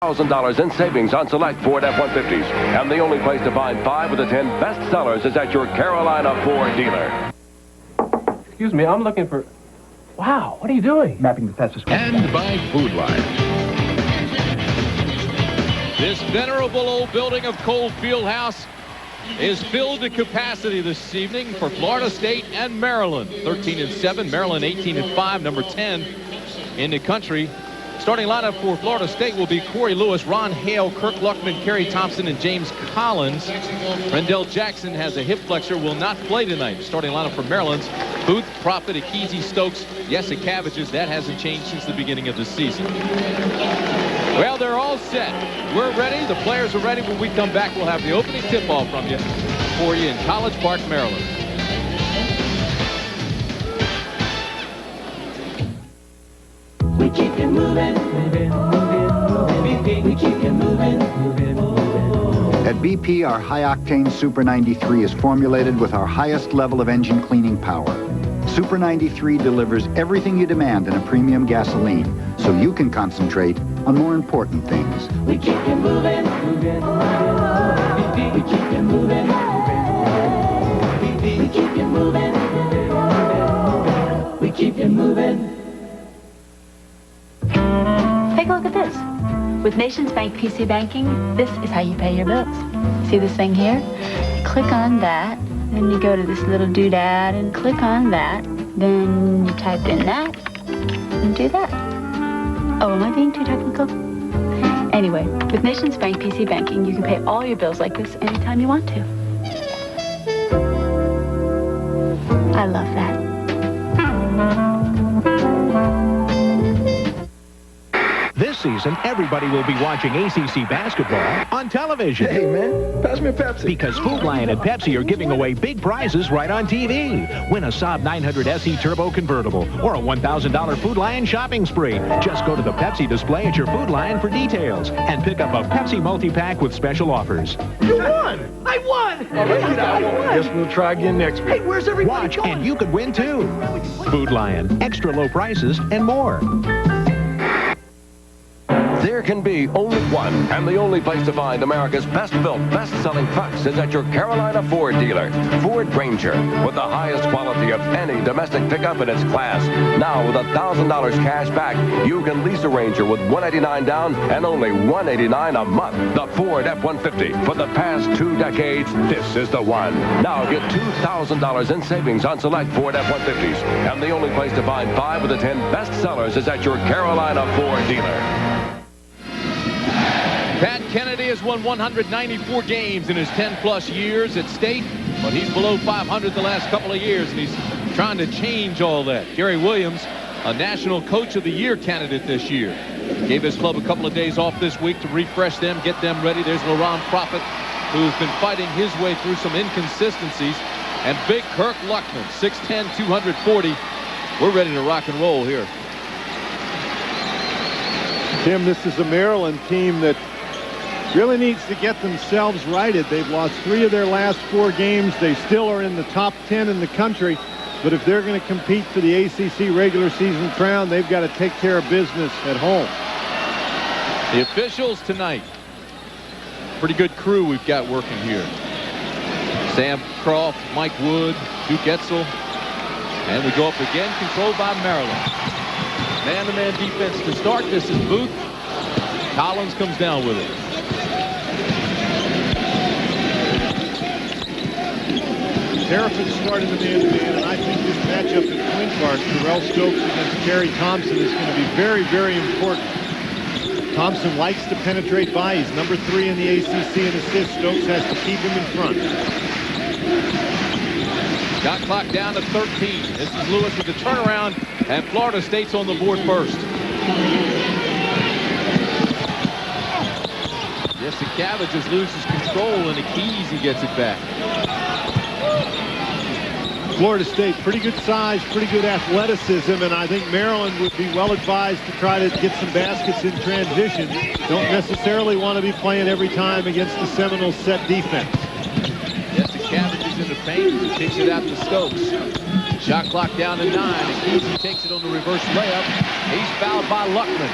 $1,000 in savings on select Ford F-150s. And the only place to find 5 of the 10 best sellers is at your Carolina Ford dealer. Excuse me, I'm looking for... Wow, what are you doing? Mapping the fastest... And by Food Line. This venerable old building of Cole Fieldhouse is filled to capacity this evening for Florida State and Maryland. 13-7, Maryland 18-5, number 10 in the country. Starting lineup for Florida State will be Corey Lewis, Ron Hale, Kirk Luckman, Kerry Thompson, and James Collins. Rendell Jackson has a hip flexor, will not play tonight. Starting lineup for Maryland's Booth, Profit, Akizi, Stokes, Jesse Cabbages. That hasn't changed since the beginning of the season. Well, they're all set. We're ready. The players are ready. When we come back, we'll have the opening tip-off from you for you in College Park, Maryland. We keep you moving, we keep you moving. At BP, our high-octane Super 93 is formulated with our highest level of engine cleaning power. Super 93 delivers everything you demand in a premium gasoline, so you can concentrate on more important things. We keep you moving, we keep you moving, we keep you moving, we keep you moving. Take a look at this. With Nations Bank PC Banking, this is how you pay your bills. See this thing here? Click on that, then you go to this little doodad and click on that. Then you type in that and do that. Oh, am I being too technical? Anyway, with Nations Bank PC Banking, you can pay all your bills like this anytime you want to. I love that. This season, everybody will be watching ACC basketball on television. Hey, man, pass me a Pepsi. Because Food Lion and Pepsi are giving away big prizes right on TV. Win a Saab 900 SE Turbo convertible or a $1,000 Food Lion shopping spree. Just go to the Pepsi display at your Food Lion for details and pick up a Pepsi multi-pack with special offers. You won! I won! All right, I won. Guess we'll try again next week. Hey, where's everybody Watch going? and you could win too. Food Lion, extra low prices and more. There can be only one, and the only place to find America's best-built, best-selling trucks is at your Carolina Ford dealer. Ford Ranger, with the highest quality of any domestic pickup in its class. Now, with $1,000 cash back, you can lease a Ranger with $189 down and only $189 a month. The Ford F-150. For the past 2 decades, this is the one. Now get $2,000 in savings on select Ford F-150s. And the only place to find 5 of the 10 best sellers is at your Carolina Ford dealer. Pat Kennedy has won 194 games in his 10-plus years at State, but he's below 500 the last couple of years, and he's trying to change all that. Gary Williams, a National Coach of the Year candidate this year, gave his club a couple of days off this week to refresh them, get them ready. There's LaRon Profit, who's been fighting his way through some inconsistencies, and big Kirk Luckman, 6'10", 240. We're ready to rock and roll here. Tim, this is a Maryland team that really needs to get themselves righted. They've lost 3 of their last 4 games. They still are in the top 10 in the country. But if they're going to compete for the ACC regular season crown, they've got to take care of business at home. The officials tonight. Pretty good crew we've got working here. Sam Croft, Mike Wood, Duke Etzel. And we go up again, controlled by Maryland. Man-to-man defense to start. This is Booth. Collins comes down with it. Terrapin started the man-to-man, and I think this matchup in point guard, Terrell Stokes against Kerry Thompson, is going to be very, very important. Thompson likes to penetrate by. He's number 3 in the ACC in assists. Stokes has to keep him in front. Shot clock down to 13. This is Lewis with the turnaround, and Florida State's on the board first. Jesse Cabbages loses control, and Akizi gets it back. Florida State, pretty good size, pretty good athleticism, and I think Maryland would be well advised to try to get some baskets in transition. Don't necessarily want to be playing every time against the Seminoles set defense. Jesse Cabbages in the paint, kicks it out to Stokes. Shot clock down to 9. Akizi takes it on the reverse layup. He's fouled by Luckman.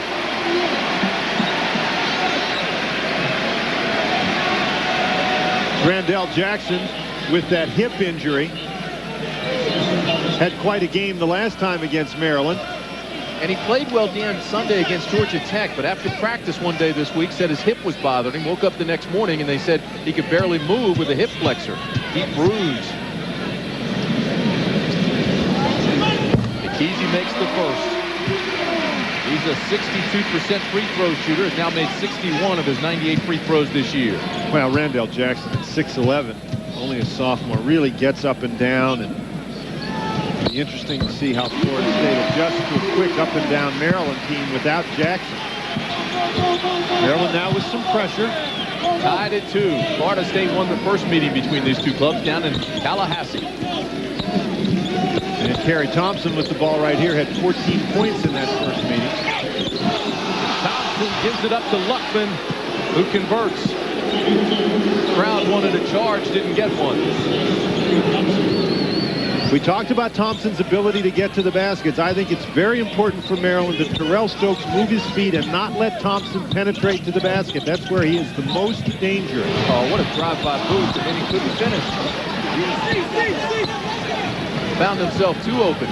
Randall Jackson, with that hip injury, had quite a game the last time against Maryland. And he played well Dan Sunday against Georgia Tech, but after practice one day this week, said his hip was bothering him. Woke up the next morning and they said he could barely move with a hip flexor. Deep bruise. Easy makes the first. He's a 62% free throw shooter. Has now made 61 of his 98 free throws this year. Well, Randall Jackson at 6'11", only a sophomore, really gets up and down, and it'll be interesting to see how Florida State adjusts to a quick up and down Maryland team without Jackson. Maryland now with some pressure. Tied at 2. Florida State won the first meeting between these two clubs down in Tallahassee. And Kerry Thompson with the ball right here had 14 points in that first meeting. Thompson gives it up to Luckman, who converts. Crowd wanted a charge, didn't get one. We talked about Thompson's ability to get to the baskets. I think it's very important for Maryland that Terrell Stokes move his feet and not let Thompson penetrate to the basket. That's where he is the most dangerous. Oh, what a drive by Booth, and then he couldn't finish. Found himself too open.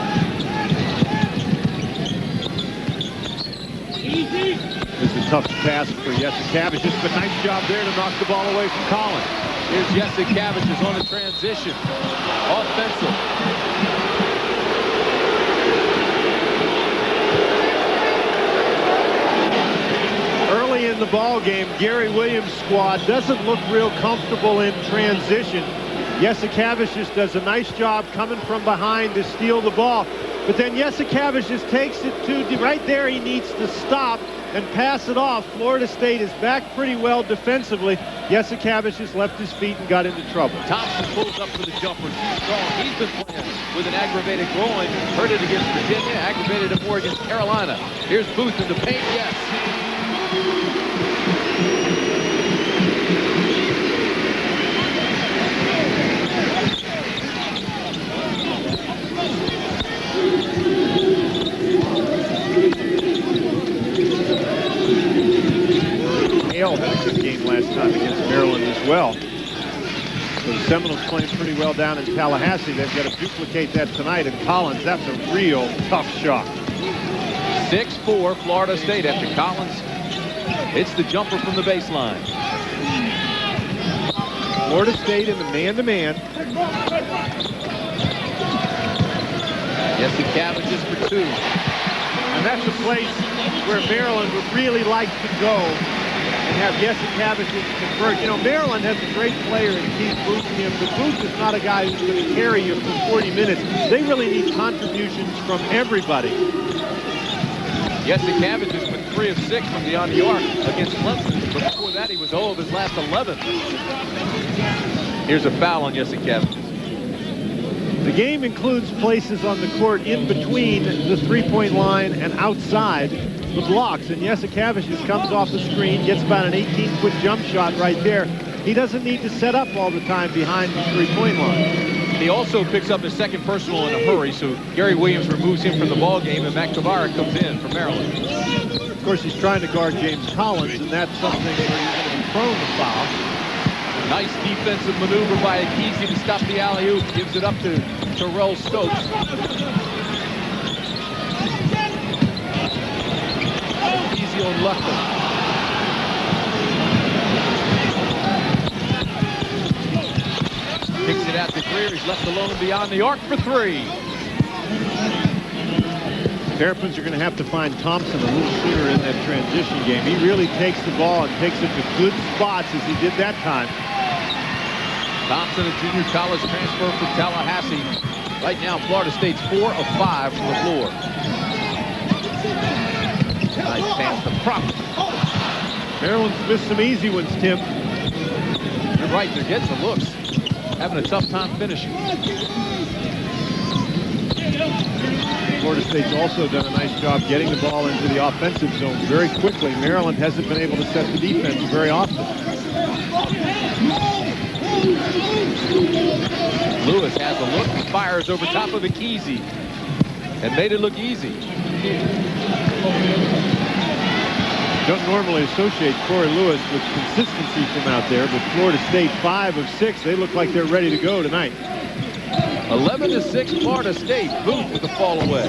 It's a tough task for Jasikavicius, but nice job there to knock the ball away from Collins. Here's Jasikavicius on a transition. Offensive. Early in the ball game, Gary Williams' squad doesn't look real comfortable in transition. Jasikavicius does a nice job coming from behind to steal the ball. But then Jasikavicius takes it to right there. He needs to stop and pass it off. Florida State is back pretty well defensively. Jasikavicius left his feet and got into trouble. Thompson pulls up for the jumper. Too strong. He's been playing with an aggravated groin. Hurt it against Virginia. Aggravated it more against Carolina. Here's Booth in the paint. Yes. Hale had a good game last time against Maryland as well. So the Seminoles playing pretty well down in Tallahassee. They've got to duplicate that tonight. And Collins, that's a real tough shot. 6-4 Florida State after Collins hits the jumper from the baseline. Florida State in the man-to-man. Jasikavicius for 2. And that's a place where Maryland would really like to go and have Jasikavicius convert. You know, Maryland has a great player in Keith Booth, but Booth is not a guy who's going to carry you for 40 minutes. They really need contributions from everybody. Jasikavicius with 3 of 6 from beyond the arc against Clemson. But before that, he was 0 of his last 11. Here's a foul on Jasikavicius. The game includes places on the court in between the three-point line and outside the blocks. And Jasikavicius comes off the screen, gets about an 18-foot jump shot right there. He doesn't need to set up all the time behind the three-point line. He also picks up his second personal in a hurry, so Gary Williams removes him from the ball game, and Matt Kavara comes in for Maryland. Of course, he's trying to guard James Collins, and that's something where he's going to be prone to foul. Nice defensive maneuver by Akizi to stop the alley-oop. Gives it up to Terrell Stokes. Akizi on Luckman. Kicks it out to Greer. He's left alone beyond the arc for 3. Terrapins are going to have to find Thompson a little sooner in that transition game. He really takes the ball and takes it to good spots as he did that time. Thompson, a junior college transfer from Tallahassee. Right now, Florida State's 4 of 5 from the floor. Nice pass to Proctor. Maryland's missed some easy ones, Tim. You're right, they're getting the looks. Having a tough time finishing. Florida State's also done a nice job getting the ball into the offensive zone very quickly. Maryland hasn't been able to set the defense very often. Lewis has a look and fires over top of Akizi and made it look easy. Don't normally associate Corey Lewis with consistency from out there, but Florida State 5 of 6. They look like they're ready to go tonight. 11-6 Florida State. Booth with the fall away.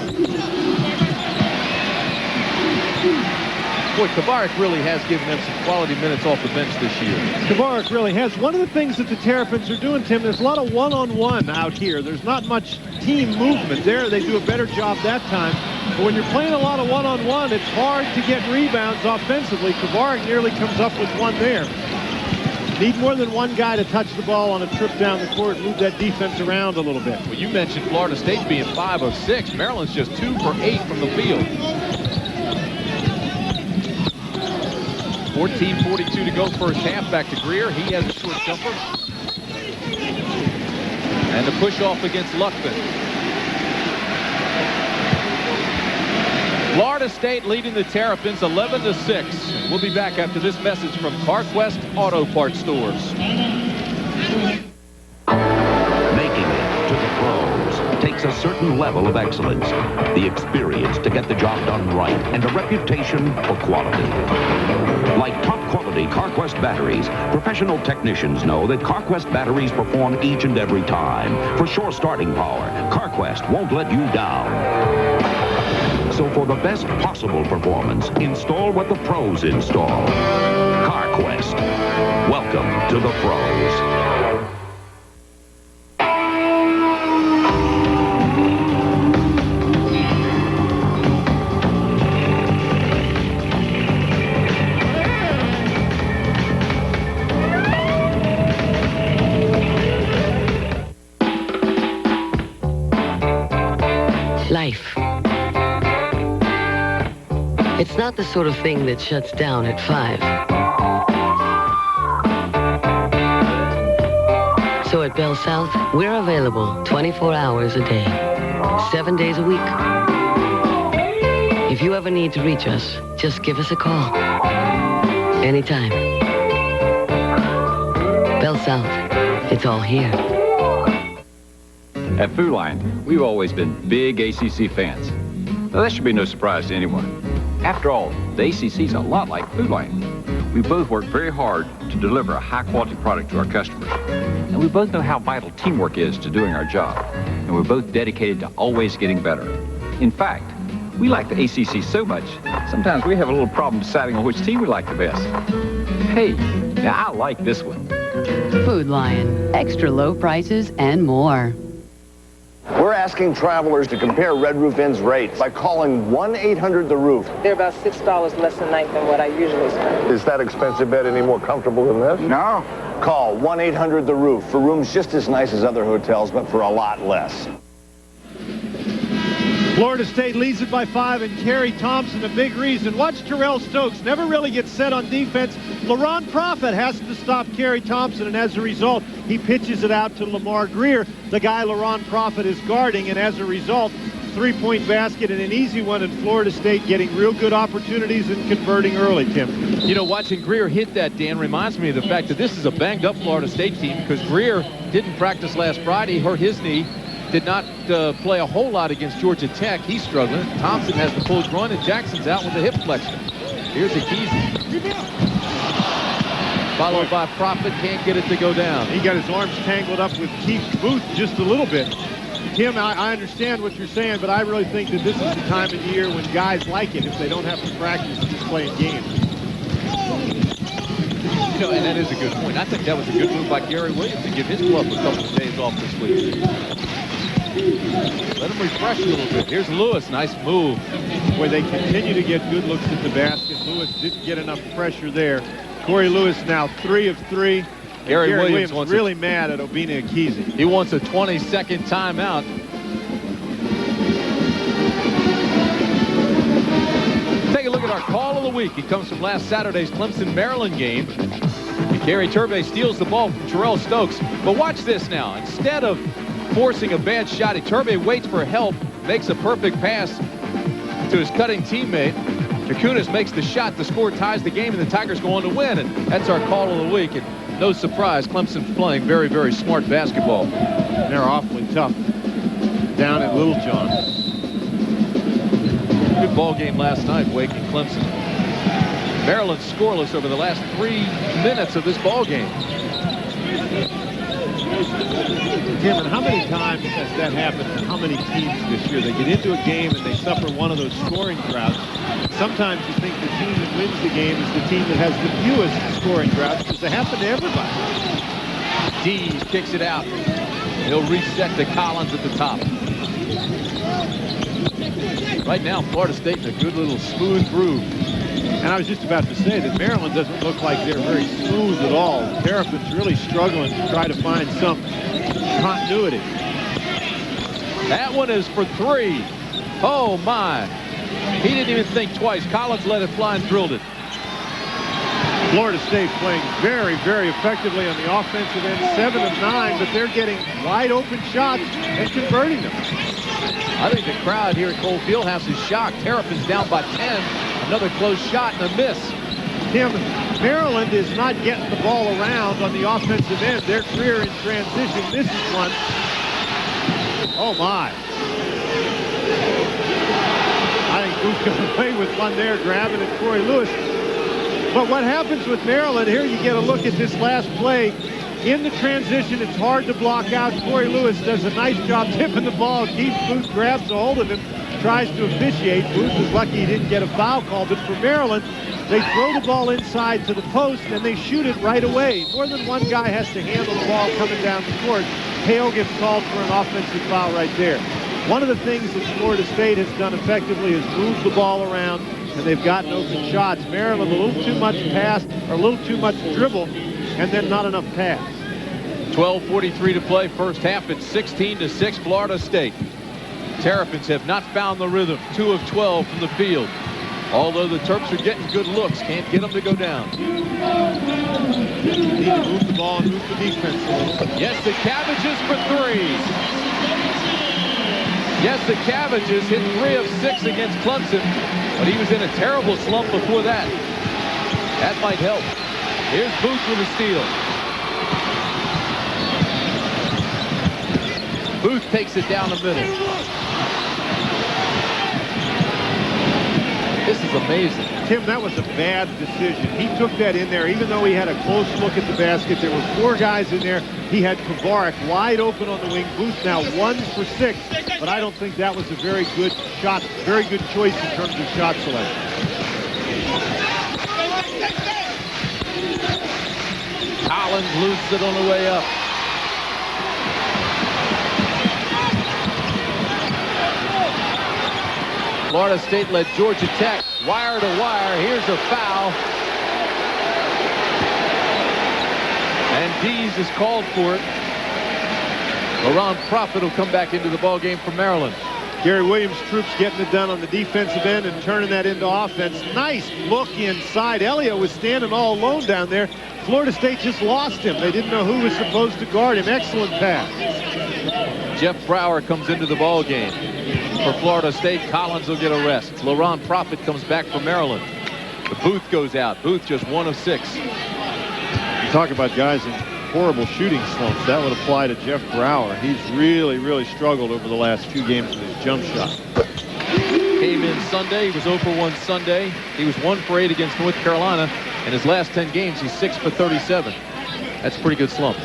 Boy, Kavarik really has given them some quality minutes off the bench this year. Kavarik really has. One of the things that the Terrapins are doing, Tim, there's a lot of one-on-one out here. There's not much team movement there. They do a better job that time. But when you're playing a lot of one-on-one, it's hard to get rebounds offensively. Kavarik nearly comes up with one there. Need more than one guy to touch the ball on a trip down the court, move that defense around a little bit. Well, you mentioned Florida State being 5 of 6. Maryland's just 2 for 8 from the field. 14:42 to go first half. Back to Greer. He has a short jumper. And the push off against Luckman. Florida State leading the Terrapins 11-6. We'll be back after this message from CarQuest Auto Parts Stores. Making it to the pros takes a certain level of excellence, the experience to get the job done right, and a reputation for quality. Like top quality CarQuest batteries, professional technicians know that CarQuest batteries perform each and every time. For sure starting power, CarQuest won't let you down. So for the best possible performance, install what the pros install. CarQuest. Welcome to the pros. Life. It's not the sort of thing that shuts down at 5. So at Bell South, we're available 24 hours a day, 7 days a week. If you ever need to reach us, just give us a call. Anytime. Bell South, it's all here. At Food Lion, we've always been big ACC fans. Now, that should be no surprise to anyone. After all, the ACC's a lot like Food Lion. We both work very hard to deliver a high-quality product to our customers. And we both know how vital teamwork is to doing our job. And we're both dedicated to always getting better. In fact, we like the ACC so much, sometimes we have a little problem deciding on which team we like the best. Hey, now I like this one. Food Lion, extra low prices and more. We're asking travelers to compare Red Roof Inn's rates by calling 1-800-THE-ROOF. They're about $6 less a night than what I usually spend. Is that expensive bed any more comfortable than this? No. Call 1-800-THE-ROOF for rooms just as nice as other hotels, but for a lot less. Florida State leads it by 5, and Kerry Thompson, a big reason. Watch Terrell Stokes never really gets set on defense. LaRon Profit has to stop Kerry Thompson, and as a result, he pitches it out to Lamar Greer, the guy LaRon Profit is guarding, and as a result, three-point basket and an easy one, and Florida State getting real good opportunities and converting early, Tim. You know, watching Greer hit that, Dan, reminds me of the fact that this is a banged-up Florida State team because Greer didn't practice last Friday, hurt his knee. Did not play a whole lot against Georgia Tech. He's struggling. Thompson has the pulled run, and Jackson's out with a hip flexion. Here's Akizi. Followed by Profit. Can't get it to go down. He got his arms tangled up with Keith Booth just a little bit. Tim, I understand what you're saying, but I really think that this is the time of year when guys like it if they don't have to practice just playing games. You know, and that is a good point. I think that was a good move by Gary Williams to give his club a couple of days off this week. Let him refresh a little bit. Here's Lewis. Nice move. Boy, they continue to get good looks at the basket. Lewis didn't get enough pressure there. Corey Lewis now 3 of 3. Gary Williams wants really mad at Obina Akizi. He wants a 20-second timeout. Take a look at our call of the week. It comes from last Saturday's Clemson-Maryland game. Gary Turbay steals the ball from Terrell Stokes. But watch this now. Instead of forcing a bad shot, Turbay waits for help, makes a perfect pass to his cutting teammate. Jakunas makes the shot. The score ties the game, and the Tigers go on to win. And that's our call of the week. And no surprise, Clemson playing very, very smart basketball. They're awfully tough down at Little John. Good ball game last night, Wake and Clemson. Maryland scoreless over the last 3 minutes of this ball game. Tim, and how many times has that happened to how many teams this year? They get into a game and they suffer one of those scoring droughts. Sometimes you think the team that wins the game is the team that has the fewest scoring droughts because they happen to everybody. Dees kicks it out. He'll reset to Collins at the top. Right now, Florida State in a good little smooth groove. And I was just about to say that Maryland doesn't look like they're very smooth at all. Terrapin's really struggling to try to find some continuity. That one is for 3. Oh, my. He didn't even think twice. Collins let it fly and drilled it. Florida State playing very, very effectively on the offensive end, 7 of 9, but they're getting wide open shots and converting them. I think the crowd here at Cole Fieldhouse is shocked. Terrapin's down by 10. Another close shot and a miss. Tim, Maryland is not getting the ball around on the offensive end. Their career in transition misses one. Oh, my. I think Booth got away with one there, grabbing at Corey Lewis. But what happens with Maryland, here you get a look at this last play. In the transition, it's hard to block out. Corey Lewis does a nice job tipping the ball. Keith Booth grabs a hold of him, tries to officiate. Booth is lucky he didn't get a foul call. But for Maryland, they throw the ball inside to the post, and they shoot it right away. More than one guy has to handle the ball coming down the court. Hale gets called for an offensive foul right there. One of the things that Florida State has done effectively is move the ball around, and they've gotten open shots. Maryland a little too much pass, or a little too much dribble, and then not enough pass. 12:43 to play first half. It's 16-6 Florida State. Terrapins have not found the rhythm. 2 of 12 from the field. Although the Terps are getting good looks, can't get them to go down. Need to move the ball and move the defense. Yes, the Cabbages for 3. Yes, the Cabbages hit 3 of 6 against Clemson, but he was in a terrible slump before that. That might help. Here's Booth with a steal. Booth takes it down the middle. This is amazing. Tim, that was a bad decision. He took that in there, even though he had a close look at the basket. There were 4 guys in there. He had Kovarik wide open on the wing. Booth now 1 for 6, but I don't think that was a very good shot, very good choice in terms of shot selection. Collins loses it on the way up. Florida State led Georgia Tech wire to wire. Here's a foul. And Dees is called for it. Laurent Prophet will come back into the ball game for Maryland. Gary Williams' troops getting it done on the defensive end and turning that into offense. Nice look inside. Elliott was standing all alone down there. Florida State just lost him. They didn't know who was supposed to guard him. Excellent pass. Jeff Brower comes into the ball game. For Florida State, Collins will get a rest. Laurent Prophet comes back for Maryland. The Booth goes out. Booth just 1 of 6. You talk about guys in horrible shooting slumps. That would apply to Jeff Brower. He's really, really struggled over the last few games with his jump shot. Came in Sunday. He was 0 for 1 Sunday. He was 1 for 8 against North Carolina. In his last 10 games, he's 6 for 37. That's a pretty good slump.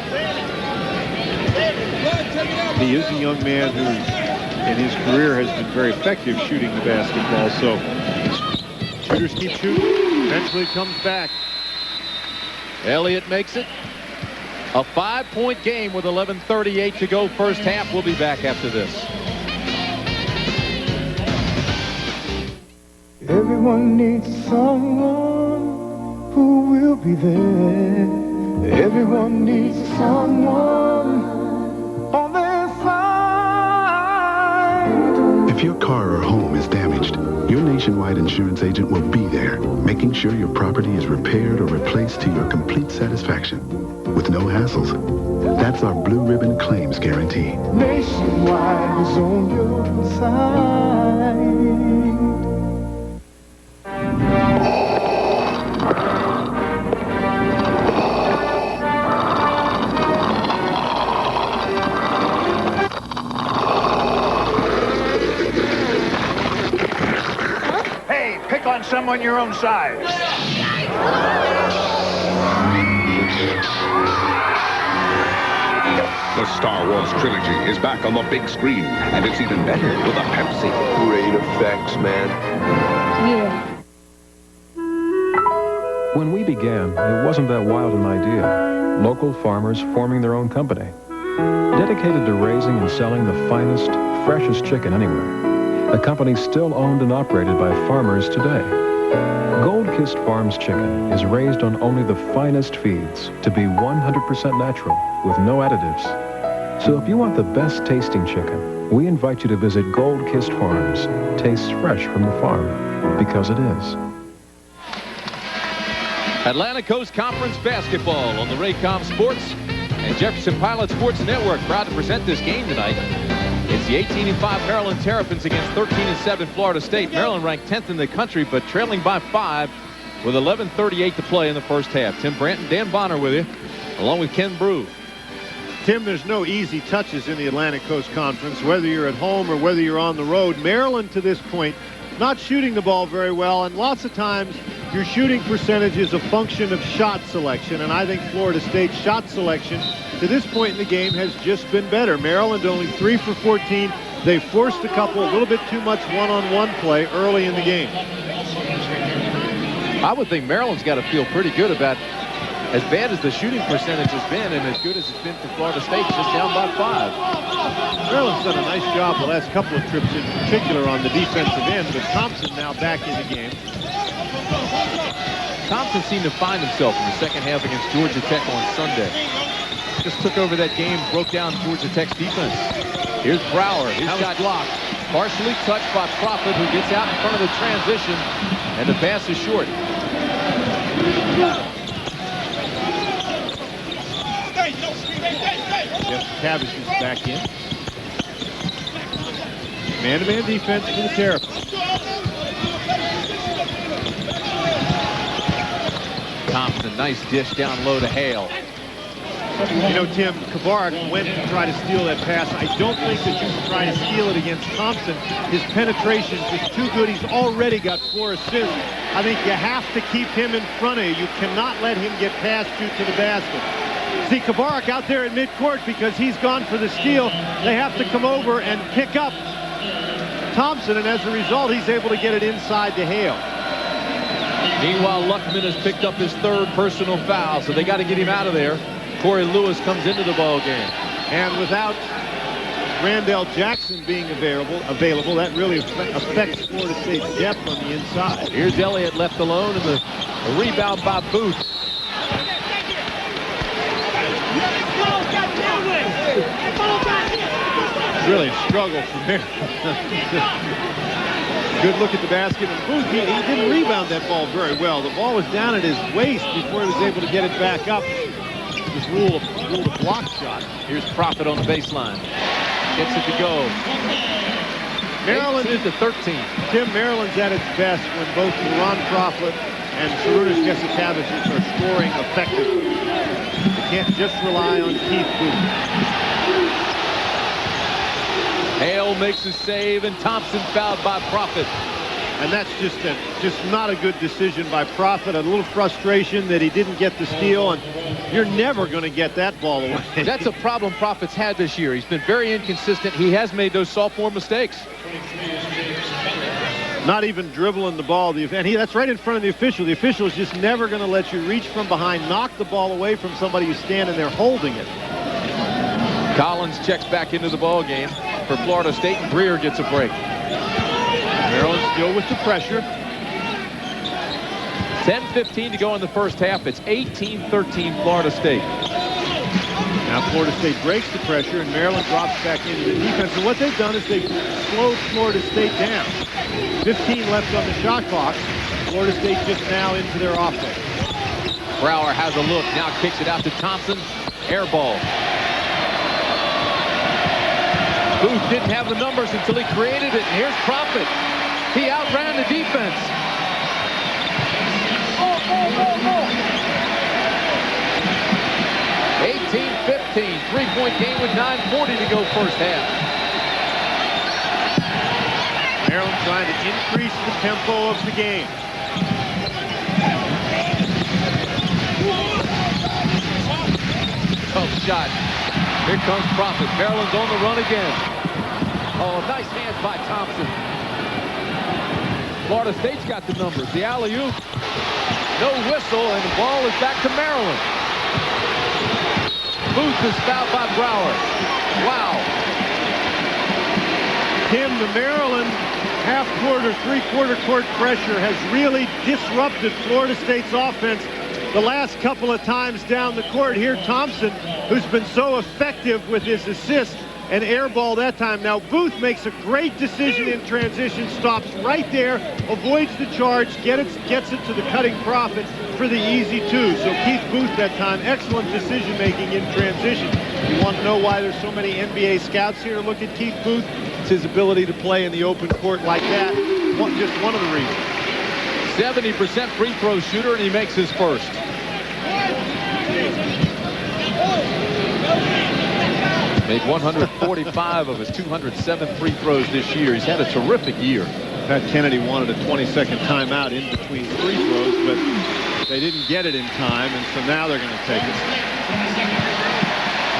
He is a young man who, in his career, has been very effective shooting the basketball. So shooters keep shooting. Eventually it comes back. Elliott makes it. A 5-point game with 11:38 to go first half. We'll be back after this. Everyone needs someone who will be there. Everyone needs someone on their side. If your car or home is damaged, your Nationwide insurance agent will be there, making sure your property is repaired or replaced to your complete satisfaction, with no hassles. That's our Blue Ribbon Claims Guarantee. Nationwide is on your side. Hey, pick on someone your own size. The Star Wars trilogy is back on the big screen, and it's even better with a Pepsi. Great effects, man. Yeah. When we began, it wasn't that wild an idea. Local farmers forming their own company, dedicated to raising and selling the finest, freshest chicken anywhere. A company still owned and operated by farmers today. Gold-Kissed Farms chicken is raised on only the finest feeds to be 100% natural with no additives. So if you want the best tasting chicken, we invite you to visit Gold-Kissed Farms. Tastes fresh from the farm, because it is. Atlantic Coast Conference basketball on the Raycom Sports and Jefferson Pilot Sports Network. Proud to present this game tonight. It's the 18-5 Maryland Terrapins against 13-7 Florida State. Maryland ranked 10th in the country, but trailing by 5 with 11:38 to play in the first half. Tim Branton, Dan Bonner with you, along with Ken Brew. Tim, there's no easy touches in the Atlantic Coast Conference, whether you're at home or whether you're on the road. Maryland, to this point, not shooting the ball very well, and lots of times your shooting percentage is a function of shot selection, and I think Florida State's shot selection to this point in the game has just been better. Maryland only 3 for 14. They forced a couple, a little bit too much one-on-one play early in the game. I would think Maryland's got to feel pretty good about as bad as the shooting percentage has been and as good as it's been for Florida State, just down by 5. Maryland's done a nice job the last couple of trips, in particular on the defensive end, but Thompson now back in the game. Thompson seemed to find himself in the second half against Georgia Tech on Sunday. Just took over that game, broke down Georgia Tech's defense. Here's Brower. His shot blocked. Partially touched by Prophet, who gets out in front of the transition, and the pass is short. Jeff Cavish is back in. Man-to-man defense for the Terrapins. Thompson, nice dish down low to Hale. You know, Tim, Kabarak went to try to steal that pass. I don't think that you can try to steal it against Thompson. His penetration is too good. He's already got 4 assists. I think you have to keep him in front of you. You cannot let him get past you to the basket. See Kabarak out there in midcourt because he's gone for the steal. They have to come over and pick up Thompson, and as a result, he's able to get it inside to Hale. Meanwhile, Luckman has picked up his 3rd personal foul, so they got to get him out of there. Corey Lewis comes into the ball game. And without Randall Jackson being available, that really affects Florida State's depth on the inside. Here's Elliott left alone, and the rebound by Booth. Really a struggle for Maryland. Good look at the basket, and Booth, he didn't rebound that ball very well. The ball was down at his waist before he was able to get it back up. This rule of block shot. Here's Prophet on the baseline. Gets it to go. Maryland is to 13. Tim, Maryland's at its best when both Ron Prophet and Sarunas Getsikavic are scoring effectively. They can't just rely on Keith Booth. Hale makes a save, and Thompson fouled by Prophet. And that's just not a good decision by Prophet. A little frustration that he didn't get the steal, and you're never going to get that ball away. That's a problem Prophet's had this year. He's been very inconsistent. He has made those sophomore mistakes. Not even dribbling the ball. And that's right in front of the official. The official is just never going to let you reach from behind, knock the ball away from somebody who's standing there holding it. Collins checks back into the ball game for Florida State, and Greer gets a break. Maryland still with the pressure. 10:15 to go in the first half. It's 18-13 Florida State. Now Florida State breaks the pressure, and Maryland drops back into the defense. And what they've done is they've slowed Florida State down. 15 left on the shot clock. Florida State just now into their offense. Brower has a look, now kicks it out to Thompson. Air ball. Booth didn't have the numbers until he created it, and here's Prophet. He outran the defense. 18-15, three-point game with 9:40 to go first half. Maryland trying to increase the tempo of the game. shot. Here comes Profit. Maryland's on the run again. Oh, nice hands by Thompson. Florida State's got the numbers. The alley-oop. No whistle, and the ball is back to Maryland. Booth is fouled by Brower. Wow. Tim, the Maryland half-court or three-quarter court pressure has really disrupted Florida State's offense the last couple of times down the court. Here, Thompson, who's been so effective with his assist and air ball that time. Now, Booth makes a great decision in transition, stops right there, avoids the charge, gets it to the cutting Profit for the easy two. So Keith Booth that time, excellent decision-making in transition. You want to know why there's so many NBA scouts here? Look at Keith Booth. It's his ability to play in the open court like that. Just one of the reasons. 70% free throw shooter, and he makes his first. Made 145 of his 207 free throws this year. He's had a terrific year. Pat Kennedy wanted a 20-second timeout in between free throws, but they didn't get it in time, and so now they're going to take it.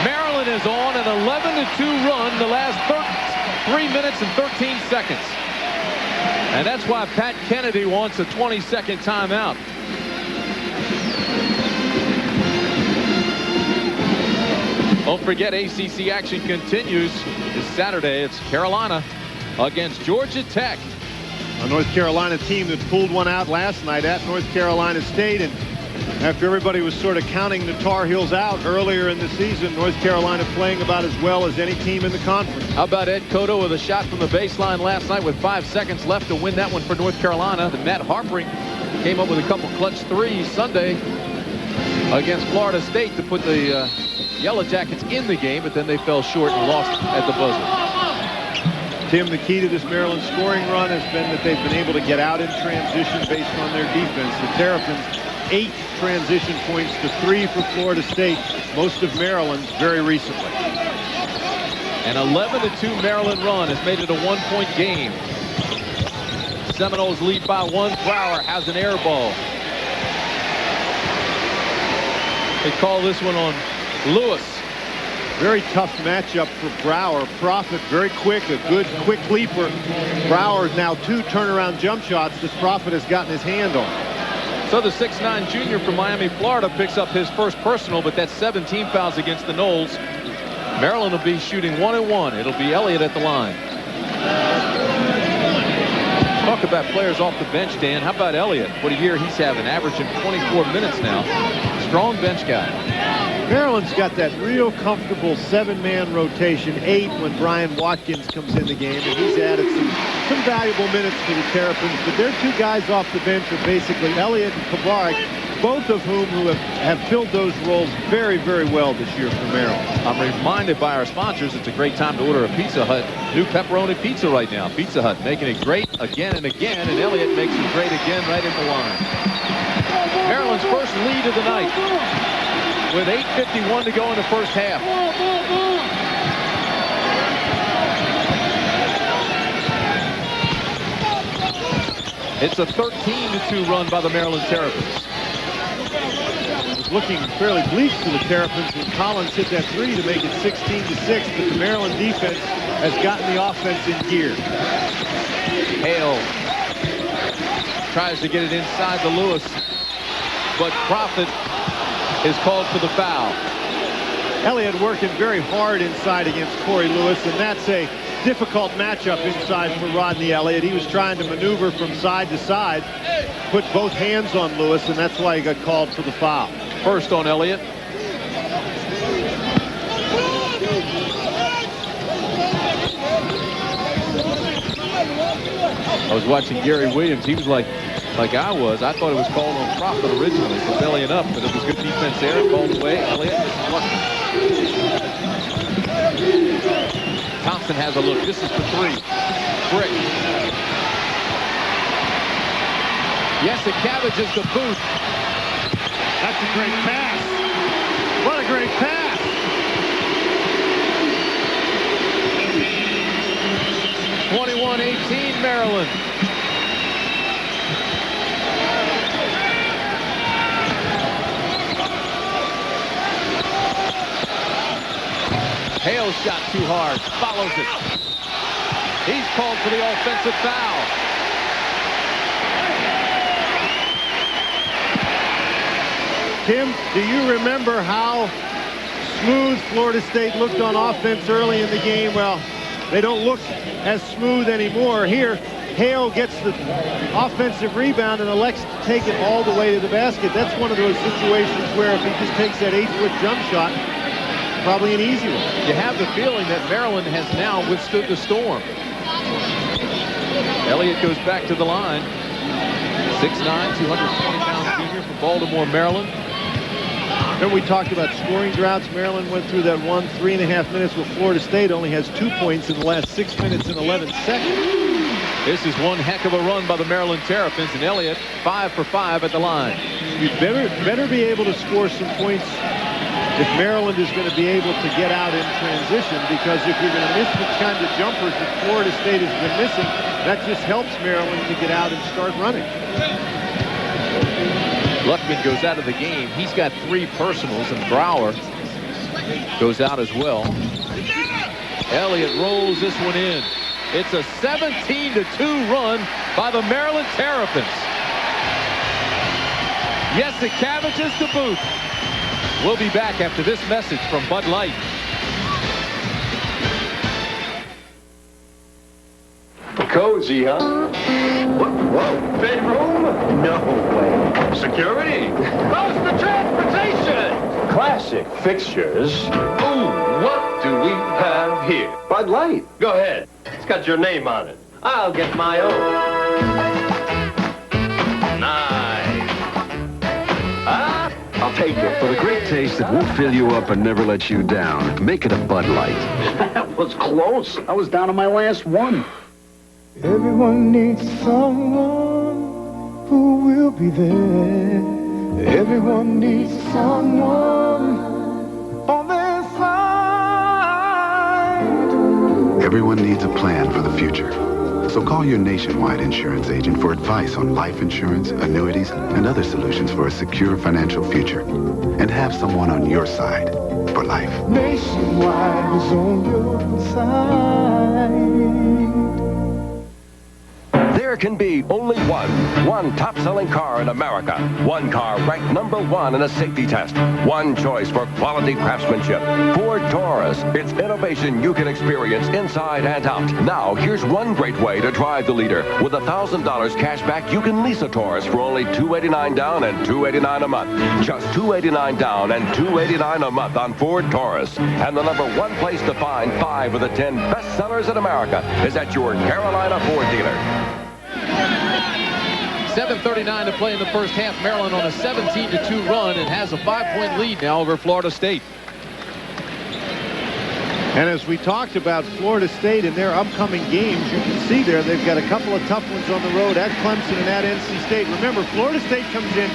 Maryland is on an 11-2 run the last 3 minutes and 13 seconds. And that's why Pat Kennedy wants a 20-second timeout. Don't forget, ACC action continues this Saturday. It's Carolina against Georgia Tech. A North Carolina team that pulled one out last night at North Carolina State, and after everybody was sort of counting the Tar Heels out earlier in the season, North Carolina playing about as well as any team in the conference. How about Ed Cotto with a shot from the baseline last night with 5 seconds left to win that one for North Carolina. And Matt Harpring came up with a couple clutch threes Sunday against Florida State to put the Yellow Jackets in the game, but then they fell short and lost at the buzzer. Tim, the key to this Maryland scoring run has been that they've been able to get out in transition based on their defense. The Terrapins, 8 transition points to 3 for Florida State, most of Maryland's very recently. An 11-2 Maryland run has made it a 1-point game. Seminoles lead by 1. Brower has an air ball. They call this one on Lewis. Very tough matchup for Brower. Profit very quick, a good quick leaper. Brower now 2 turnaround jump shots that Profit has gotten his hand on. So the 6'9 junior from Miami, Florida picks up his first personal, but that's 17 fouls against the Noles. Maryland will be shooting 1-1. It'll be Elliott at the line. Talk about players off the bench, Dan. How about Elliott? What a year he's having, averaging 24 minutes now. Strong bench guy. Maryland's got that real comfortable 7-man rotation, 8 when Brian Watkins comes in the game, and he's added some valuable minutes for the Terrapins. But their 2 guys off the bench are basically Elliott and Kovarik, both of whom have filled those roles very, very well this year for Maryland. I'm reminded by our sponsors, it's a great time to order a Pizza Hut. New pepperoni pizza right now. Pizza Hut making it great again and again, and Elliott makes it great again right in the line. Maryland's first lead of the night, with 8:51 to go in the first half. It's a 13-2 run by the Maryland Terrapins. It was looking fairly bleak for the Terrapins when Collins hit that 3 to make it 16-6, but the Maryland defense has gotten the offense in gear. Hale tries to get it inside the Lewis, but Profit is called for the foul. Elliott working very hard inside against Corey Lewis, and that's a difficult matchup inside for Rodney Elliott. He was trying to maneuver from side to side, put both hands on Lewis, and that's why he got called for the foul. First on Elliott. I was watching Gary Williams. He was like I was. I thought it was called on Profit originally for bellying up, but it was good defense there. Called away. Elliott is lucky. Thompson has a look. This is for 3. Brick. Yes, the Cabbage is the Booth. That's a great pass. What a great pass. (21-18) Maryland. Hale shot too hard. Follows it. He's called for the offensive foul. Tim, do you remember how smooth Florida State looked on offense early in the game? Well, they don't look as smooth anymore. Here, Hale gets the offensive rebound and elects to take it all the way to the basket. That's one of those situations where if he just takes that 8-foot jump shot, probably an easy one. You have the feeling that Maryland has now withstood the storm. Elliott goes back to the line. 6'9", 220-pound junior from Baltimore, Maryland. Remember we talked about scoring droughts. Maryland went through that 3.5 minutes with Florida State. Only has 2 points in the last 6 minutes and 11 seconds. This is one heck of a run by the Maryland Terrapins, and Elliott 5 for 5 at the line. You better be able to score some points if Maryland is going to be able to get out in transition, because if you're going to miss the kind of jumpers that Florida State has been missing, that just helps Maryland to get out and start running. Luckman goes out of the game. He's got 3 personals, and Brower goes out as well. Elliott rolls this one in. It's a 17-2 run by the Maryland Terrapins. Yes, the Cabbages to boot. We'll be back after this message from Bud Light. Cozy, huh? Whoa. Bedroom? No way. Security? How's the transportation? Classic fixtures. Ooh, what do we have here? Bud Light. Go ahead. It's got your name on it. I'll get my own. Nice. Huh? I'll take it. For the great taste that won't fill you up and never let you down, make it a Bud Light. That was close. I was down to my last one. Everyone needs someone who will be there. Everyone needs someone on their side. Everyone needs a plan for the future. So call your Nationwide insurance agent for advice on life insurance, annuities, and other solutions for a secure financial future. And have someone on your side for life. Nationwide is on your side. There can be only one top-selling car in America. One car ranked #1 in a safety test. One choice for quality craftsmanship. Ford Taurus. It's innovation you can experience inside and out. Now, here's one great way to drive the leader. With $1,000 cash back, you can lease a Taurus for only $289 down and $289 a month. Just $289 down and $289 a month on Ford Taurus. And the #1 place to find 5 of the 10 best sellers in America is at your Carolina Ford dealer. 7:39 to play in the first half. Maryland on a 17-2 run and has a 5-point lead now over Florida State. And as we talked about Florida State in their upcoming games, you can see there they've got a couple of tough ones on the road at Clemson and at NC State. Remember, Florida State comes in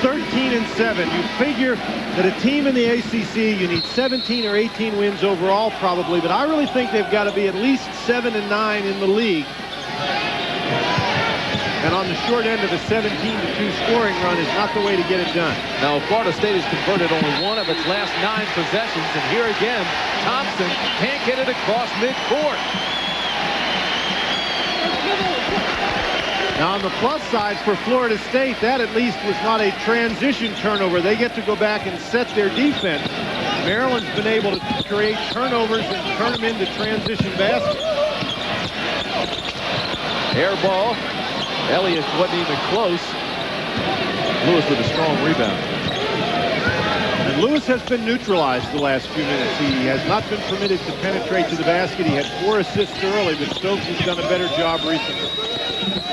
13-7. You figure that a team in the ACC, you need 17 or 18 wins overall probably, but I really think they've got to be at least 7-9 in the league. And on the short end of a 17-2 scoring run is not the way to get it done. Now, Florida State has converted only 1 of its last 9 possessions. And here again, Thompson can't get it across midcourt. Now, on the plus side for Florida State, that at least was not a transition turnover. They get to go back and set their defense. Maryland's been able to create turnovers and turn them into transition baskets. Air ball. Elliott wasn't even close. Lewis with a strong rebound. And Lewis has been neutralized the last few minutes. He has not been permitted to penetrate to the basket. He had 4 assists early, but Stokes has done a better job recently.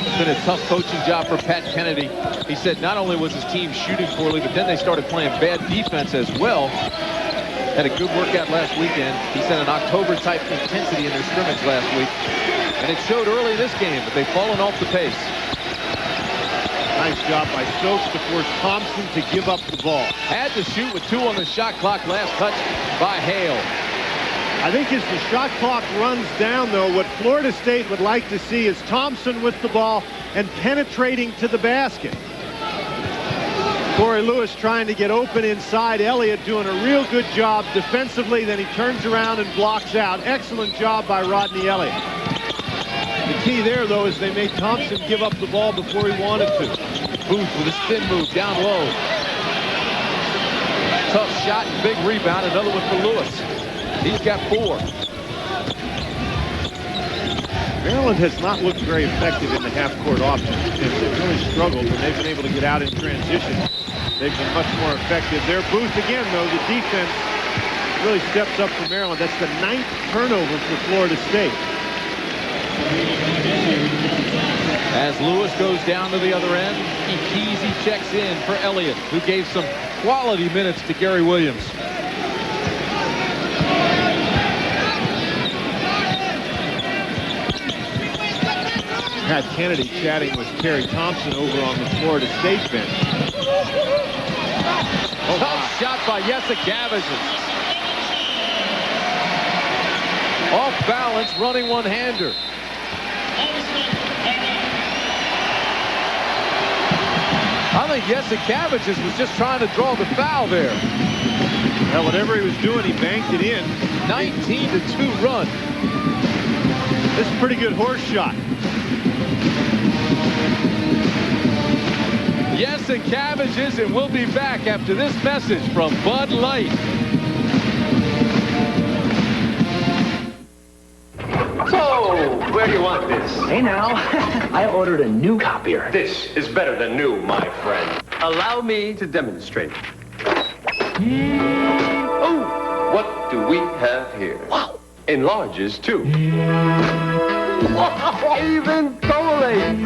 It's been a tough coaching job for Pat Kennedy. He said not only was his team shooting poorly, but then they started playing bad defense as well. Had a good workout last weekend. He said an October-type intensity in their scrimmage last week. And it showed early in this game, but they've fallen off the pace. Nice job by Stokes to force Thompson to give up the ball. Had to shoot with 2 on the shot clock. Last touch by Hale. I think as the shot clock runs down, though, what Florida State would like to see is Thompson with the ball and penetrating to the basket. Corey Lewis trying to get open inside. Elliott doing a real good job defensively. Then he turns around and blocks out. Excellent job by Rodney Elliott. The key there, though, is they made Thompson give up the ball before he wanted to. Booth with a spin move down low. Tough shot and big rebound. Another one for Lewis. He's got 4. Maryland has not looked very effective in the half-court offense. They've really struggled when they've been able to get out in transition. They've been much more effective. Their Booth again, though, the defense really steps up for Maryland. That's the 9th turnover for Florida State. As Lewis goes down to the other end, Easy checks in for Elliott, who gave some quality minutes to Gary Williams. Pat Kennedy chatting with Terry Thompson over on the Florida State bench. Tough shot by Jesse Gavagis. Off balance, running one-hander. I think Jesse Gavagis was just trying to draw the foul there. Well, whatever he was doing, he banked it in. 19-2 run. This is a pretty good horse shot. Yes, and Cabbages, and we'll be back after this message from Bud Light. So, where do you want this? Hey now, I ordered a new copier. This is better than new, my friend. Allow me to demonstrate. Oh, what do we have here? Wow. Enlarges, too. Even tolerates.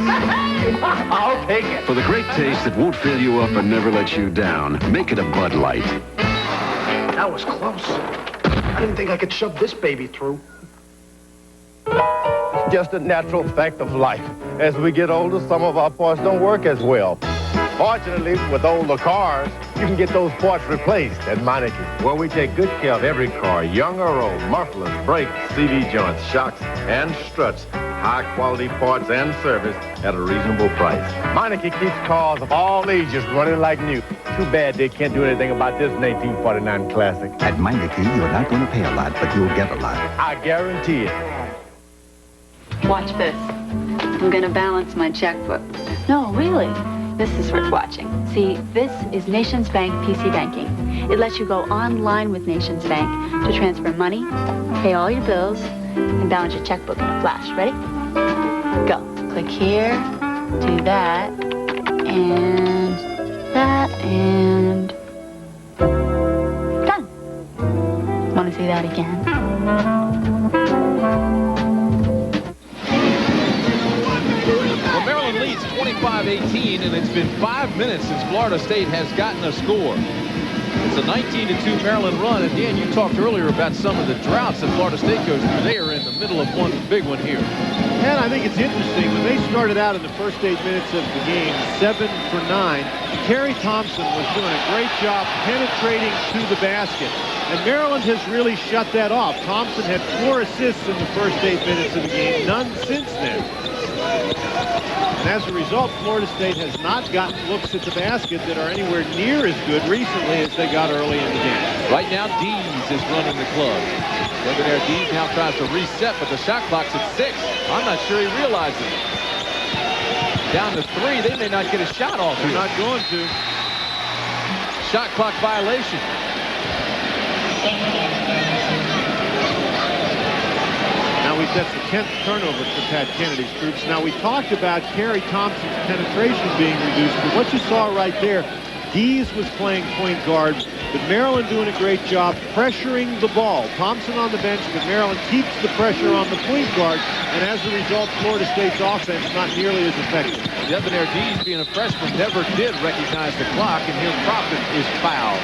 I'll take it. For the great taste that won't fill you up and never let you down, make it a Bud Light. That was close. I didn't think I could shove this baby through. It's just a natural fact of life. As we get older, some of our parts don't work as well. Fortunately, with older cars, you can get those parts replaced at Meineke, where we take good care of every car, young or old, mufflers, brakes, CV joints, shocks, and struts. High-quality parts and service at a reasonable price. Meineke keeps cars of all ages running like new. Too bad they can't do anything about this 1949 classic. At Meineke, you're not going to pay a lot, but you'll get a lot. I guarantee it. Watch this. I'm going to balance my checkbook. No, really. This is worth watching. See, this is Nations Bank PC Banking. It lets you go online with Nations Bank to transfer money, pay all your bills, and balance your checkbook in a flash. Ready? Go. Click here, do that, and done. Want to see that again? Well, Maryland leads 25-18, and it's been 5 minutes since Florida State has gotten a score. It's a 19-2 Maryland run, and Dan, you talked earlier about some of the droughts that Florida State goes through. They are in the middle of one big one here. And I think it's interesting, when they started out in the first 8 minutes of the game, 7 for 9, Terry Thompson was doing a great job penetrating to the basket. And Maryland has really shut that off. Thompson had 4 assists in the first 8 minutes of the game, none since then. And as a result, Florida State has not gotten looks at the basket that are anywhere near as good recently as they got early in the game. Right now, Dees is running the club. Over there, Dees now tries to reset, but the shot clock's at 6. I'm not sure he realizes it. Down to 3, they may not get a shot off here. They're not going to. Shot clock violation. Now that's the 10th turnover for Pat Kennedy's troops. Now we talked about Kerry Thompson's penetration being reduced, but what you saw right there, Dees was playing point guard, but Maryland doing a great job pressuring the ball. Thompson on the bench, but Maryland keeps the pressure on the point guard, and as a result, Florida State's offense not nearly as effective. Debonair Dees, being a freshman, never did recognize the clock, and here Profit is fouled.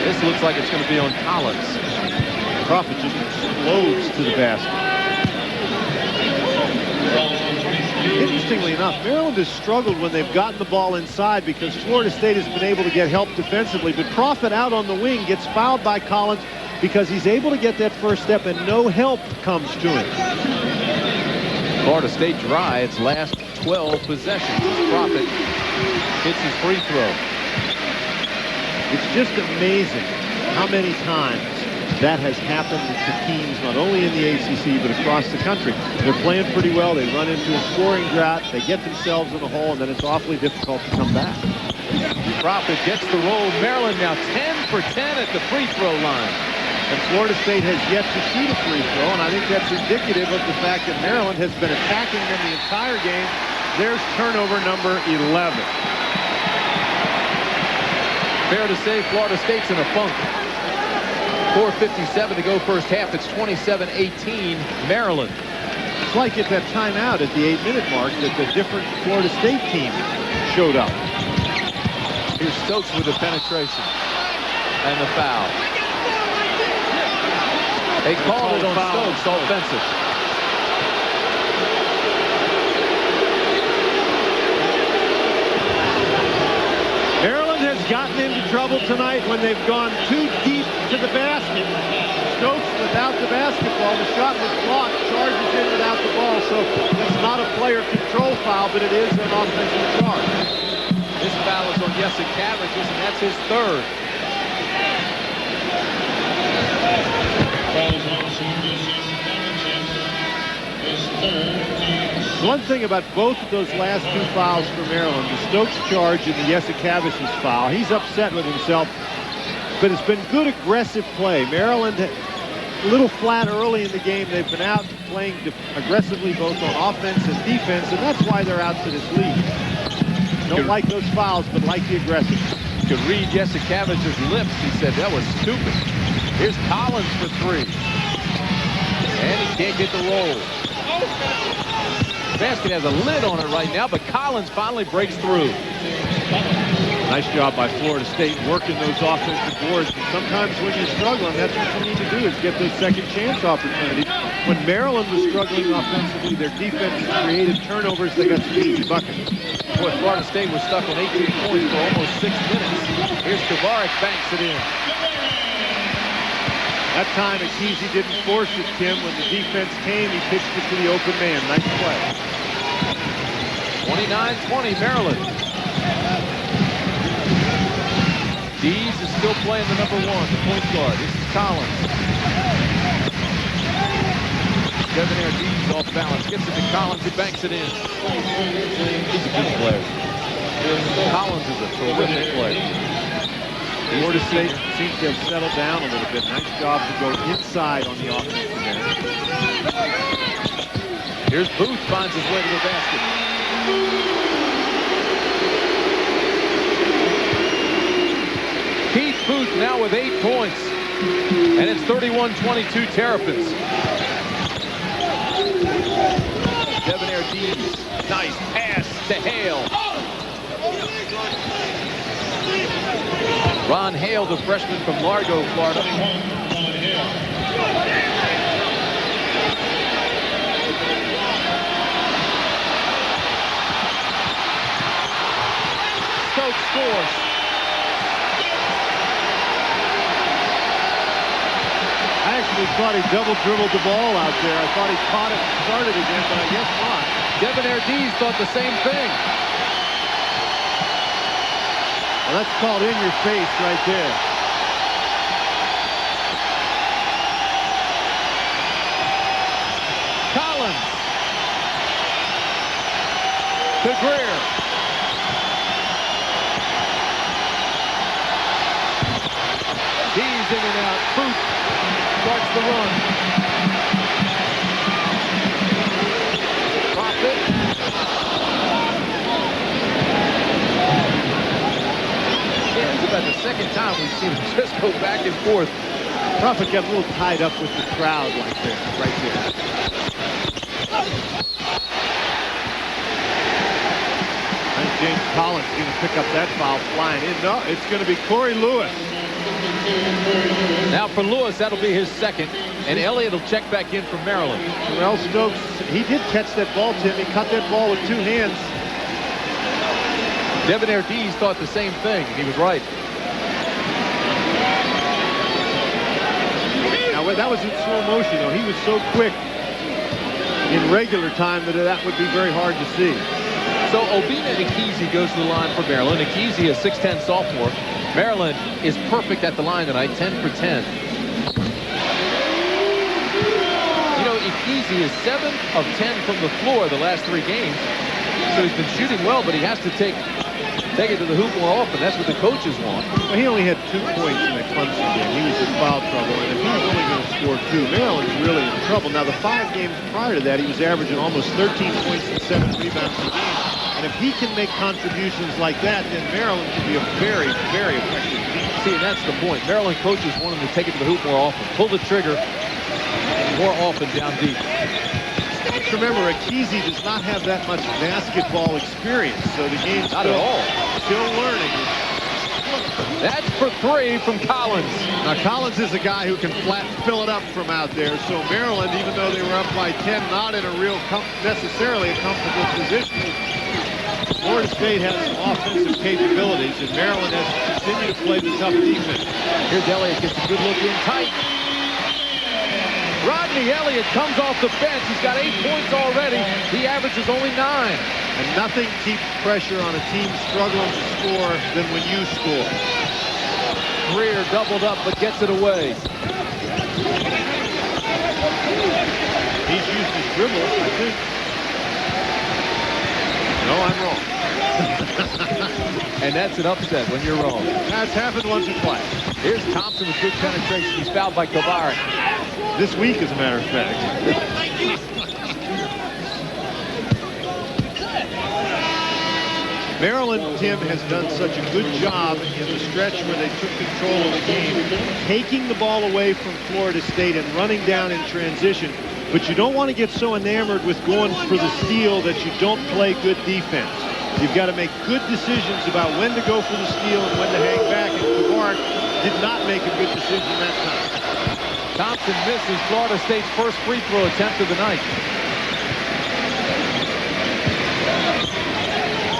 This looks like it's going to be on Collins. Profit just explodes to the basket. Interestingly enough, Maryland has struggled when they've gotten the ball inside because Florida State has been able to get help defensively, but Profit out on the wing gets fouled by Collins because he's able to get that first step and no help comes to him. Florida State dry its last 12 possessions. Profit hits his free throw. It's just amazing how many times that has happened to teams not only in the ACC but across the country. They're playing pretty well. They run into a scoring drought. They get themselves in a hole, and then it's awfully difficult to come back. Profit gets the roll. Maryland now 10 for 10 at the free throw line. And Florida State has yet to shoot a free throw, and I think that's indicative of the fact that Maryland has been attacking them the entire game. There's turnover number 11. Fair to say Florida State's in a funk. 4:57 to go first half. It's 27-18 Maryland. It's like at that timeout at the 8-minute mark that the different Florida State team showed up. Here's Stokes with the penetration and the foul. They called it on Stokes, offensive. Maryland has gotten into trouble tonight when they've gone too deep to the basket. Stokes without the basketball. The shot was blocked, charges in without the ball, so it's not a player control foul, but it is an offensive charge. This foul is on Jesse Cavagis, and that's his third. One thing about both of those last two fouls for Maryland, the Stokes charge and the Jesse Cavagis foul, he's upset with himself, but it's been good aggressive play. Maryland a little flat early in the game. They've been out playing aggressively both on offense and defense, and that's why they're out to this lead. Don't like those fouls, but like the aggression. You could read Jesse Cavagis' lips. He said that was stupid. Here's Collins for three. And he can't get the roll. The basket has a lid on it right now, but Collins finally breaks through. Nice job by Florida State working those offensive boards. And sometimes when you're struggling, that's what you need to do is get those second chance opportunities. When Maryland was struggling offensively, their defense created turnovers. They got some easy buckets. Boy, Florida State was stuck on 18 points for almost 6 minutes. Here's Tavares, banks it in. That time, Akese didn't force it, Tim. When the defense came, he pitched it to the open man. Nice play. 29-20, Maryland. Dees is still playing the number one, the point guard. This is Collins. Debonair Dees off balance. Gets it to Collins, who banks it in. He's a good player. Collins is a terrific player. Florida State seems to have settled down a little bit. Nice job to go inside on the offensive end. Here's Booth, finds his way to the basket. Keith Booth now with 8 points. And it's 31-22 Terrapins. Debonair Dees. Nice pass to Hale. Ron Hale, the freshman from Largo, Florida. Stokes scores. I actually thought he double dribbled the ball out there. I thought he caught it and started again, but I guess not. Debonair Dees thought the same thing. Well, that's called in your face right there. Collins. To Greer. Dees in and out. Booth starts the run. Profit. It's about the second time we've seen him just go back and forth. Profit got a little tied up with the crowd right there. And James Collins going to pick up that foul flying in. No, it's going to be Corey Lewis. Now for Lewis, that'll be his second. And Elliott will check back in from Maryland. Terrell Stokes, he did catch that ball, Tim. He caught that ball with 2 hands. Debonair Dees thought the same thing. He was right. Now, that was in slow motion, though. He was so quick in regular time that would be very hard to see. So Obinna Ekezie goes to the line for Maryland. Ekezie, a 6'10 sophomore. Maryland is perfect at the line tonight, 10 for 10. You know, Ekezie is 7 of 10 from the floor the last 3 games. So he's been shooting well, but he has to take it to the hoop more often. That's what the coaches want. Well, he only had 2 points in the Clemson game. He was in foul trouble, and if he was only going to score 2, Maryland's really in trouble. Now, the 5 games prior to that, he was averaging almost 13 points and 7 rebounds a game. And if he can make contributions like that, then Maryland can be a very, very effective team. See, and that's the point. Maryland coaches want him to take it to the hoop more often, pull the trigger more often down deep. Remember, Ekezie does not have that much basketball experience, so the game's not at all. Still learning. That's for 3 from Collins. Now, Collins is a guy who can flat fill it up from out there. So Maryland, even though they were up by 10, not in a real necessarily a comfortable position. Florida State has some offensive capabilities, and Maryland has to continue to play the tough defense. Here's Elliott, gets a good look in tight. Rodney Elliott comes off the bench. He's got 8 points already. He averages only 9. And nothing keeps pressure on a team struggling to score than when you score. Greer doubled up, but gets it away. He's used his dribble, I think. No, I'm wrong. And that's an upset when you're wrong. That's happened once or twice. Here's Thompson with good penetration. He's fouled by Kovarik. This week, as a matter of fact. Maryland, Tim, has done such a good job in the stretch where they took control of the game, taking the ball away from Florida State and running down in transition. But you don't want to get so enamored with going for the steal that you don't play good defense. You've got to make good decisions about when to go for the steal and when to hang back. And Kovarik did not make a good decision that time. Thompson misses Florida State's first free throw attempt of the night.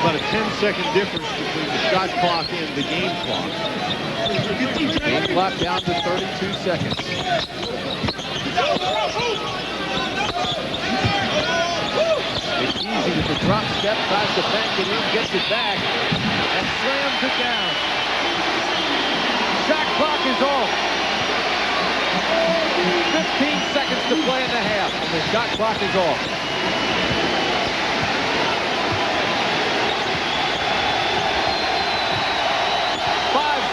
About a 10-second difference between the shot clock and the game clock. Game clock down to 32 seconds. It's easy with the drop step, tries to bank it in, gets it back, and slams it down. Shot clock is off. 15 seconds to play in the half, and the shot clock is off.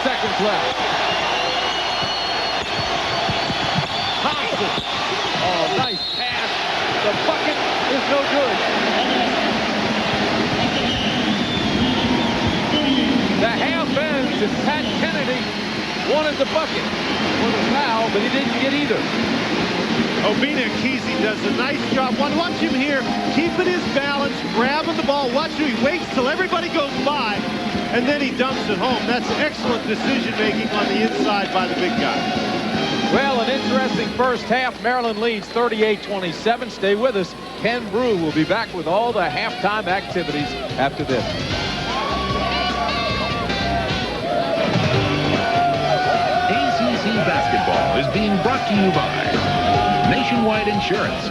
Seconds left. Thompson. Oh, nice pass. The bucket is no good. The half ends and Pat Kennedy wanted the bucket for the foul, but he didn't get either. Obinna Ekezie does a nice job. Watch him here, keeping his balance, grabbing the ball. Watch him. He waits till everybody goes by, and then he dumps it home. That's excellent decision-making on the inside by the big guy. Well, an interesting first half. Maryland leads 38-27. Stay with us. Ken Brew will be back with all the halftime activities after this. ACC basketball is being brought to you by Nationwide Insurance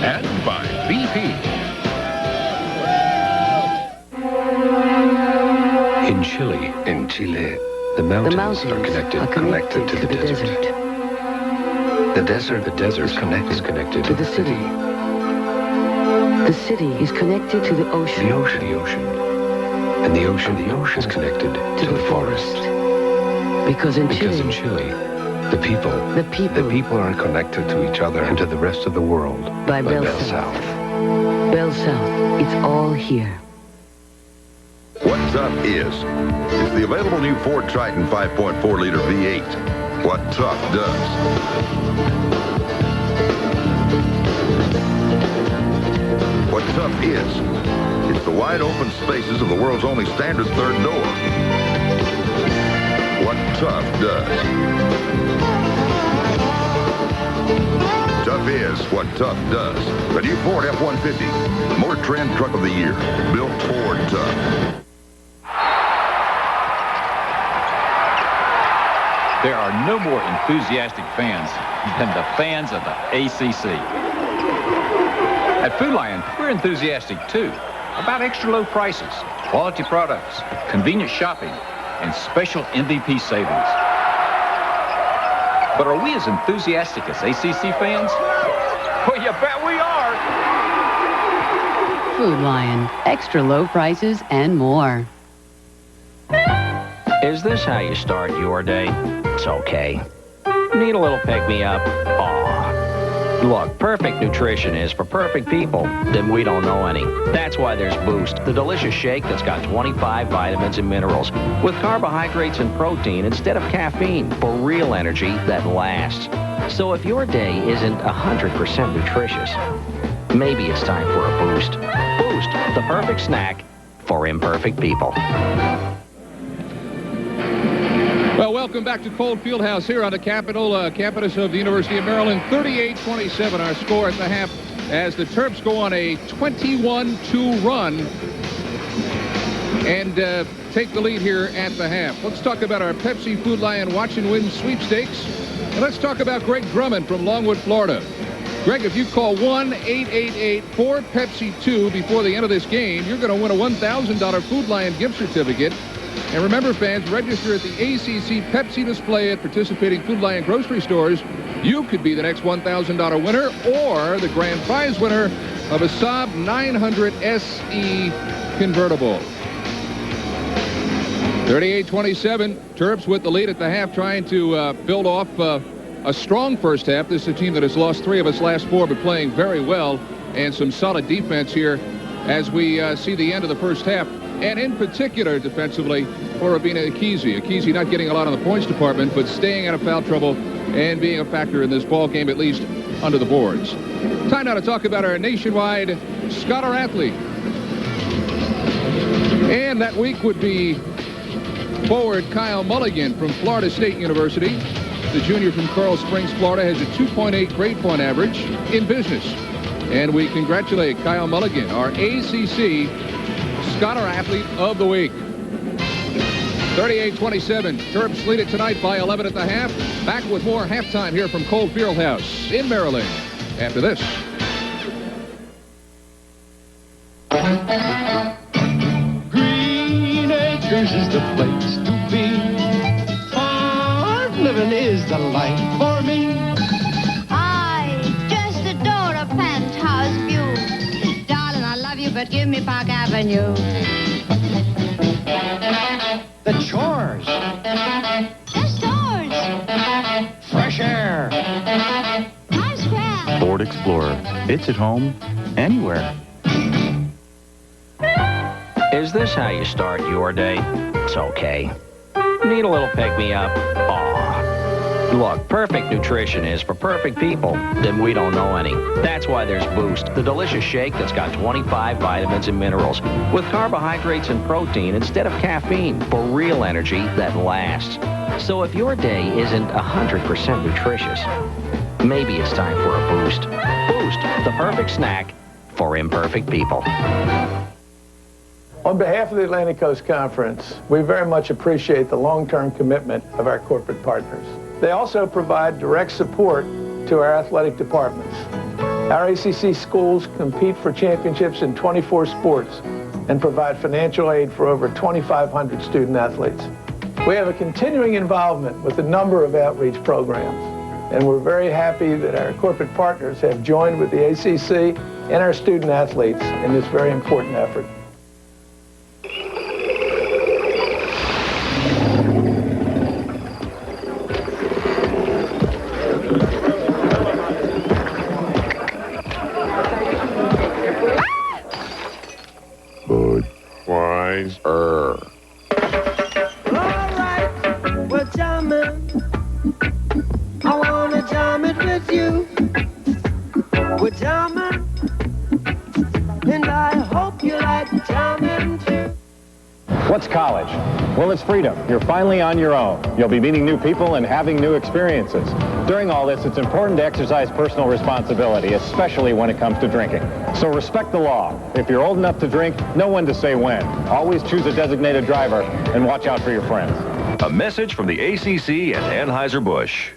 and by BP. In Chile, the mountains are connected to the desert. The desert is connected to the city. The city is connected to the ocean. The ocean. And the ocean is connected to the forest. Because in Chile, the people are connected to each other and to the rest of the world by Bell South. Bell South, it's all here. What Tough is the available new Ford Triton 5.4-liter V8. What Tough does. What Tough is, it's the wide open spaces of the world's only standard third door. What Tough does. Tough is what Tough does. The new Ford F-150, Motor Trend Truck of the Year, built Ford Tough. There are no more enthusiastic fans than the fans of the ACC. At Food Lion, we're enthusiastic too. about extra low prices, quality products, convenient shopping, and special MVP savings. But are we as enthusiastic as ACC fans? Well, you bet we are. Food Lion, extra low prices and more. Is this how you start your day? It's okay. Need a little pick-me-up? Aw. Look, perfect nutrition is for perfect people. Then we don't know any. That's why there's Boost, the delicious shake that's got 25 vitamins and minerals with carbohydrates and protein instead of caffeine for real energy that lasts. So if your day isn't 100% nutritious, maybe it's time for a Boost. Boost, the perfect snack for imperfect people. Well, welcome back to Cold Fieldhouse here on the campus of the University of Maryland. 38-27 our score at the half as the Terps go on a 21-2 run and take the lead here at the half. Let's talk about our Pepsi Food Lion Watch and Win sweepstakes. And let's talk about Greg Drummond from Longwood, Florida. Greg, if you call 1-888-4-PEPSI-2 before the end of this game, you're going to win a $1,000 Food Lion gift certificate. And remember, fans, register at the ACC Pepsi display at participating Food Lion grocery stores. You could be the next $1,000 winner or the grand prize winner of a Saab 900 SE convertible. 38-27, Terps with the lead at the half, trying to build off a strong first half. This is a team that has lost 3 of its last 4, but playing very well, and some solid defense here as we see the end of the first half. And in particular, defensively, for Rabina Akizi. Akizi not getting a lot on the points department, but staying out of foul trouble and being a factor in this ball game, at least under the boards. Time now to talk about our nationwide scholar athlete. And that week would be forward Kyle Mulligan from Florida State University. The junior from Coral Springs, Florida, has a 2.8 grade point average in business. And we congratulate Kyle Mulligan, our ACC Scholar Athlete of the Week. 38-27. Terps lead it tonight by 11 at the half. Back with more halftime here from Cold Fieldhouse in Maryland after this. Green Acres is the place to be. Farm living is the life for me. I just adore a penthouse view. Darling, I love you, but give me Park Avenue. The chores. The stores. Fresh air. Times Square. Ford Explorer. It's at home anywhere. Is this how you start your day? It's okay. Need a little pick-me-up? Aw. Look, perfect nutrition is for perfect people. Then we don't know any. That's why there's Boost, the delicious shake that's got 25 vitamins and minerals with carbohydrates and protein instead of caffeine for real energy that lasts. So if your day isn't 100% nutritious, maybe it's time for a Boost. Boost, the perfect snack for imperfect people. On behalf of the Atlantic Coast Conference, we very much appreciate the long-term commitment of our corporate partners. They also provide direct support to our athletic departments. Our ACC schools compete for championships in 24 sports and provide financial aid for over 2,500 student athletes. We have a continuing involvement with a number of outreach programs, and we're very happy that our corporate partners have joined with the ACC and our student athletes in this very important effort. All right, we're jamming. I wanna jam it with you. We're jamming, and I hope you like jamming too. What's college? Well, it's freedom. You're finally on your own. You'll be meeting new people and having new experiences. During all this, it's important to exercise personal responsibility, especially when it comes to drinking. So respect the law. If you're old enough to drink, know when to say when. Always choose a designated driver and watch out for your friends. A message from the ACC and Anheuser-Busch.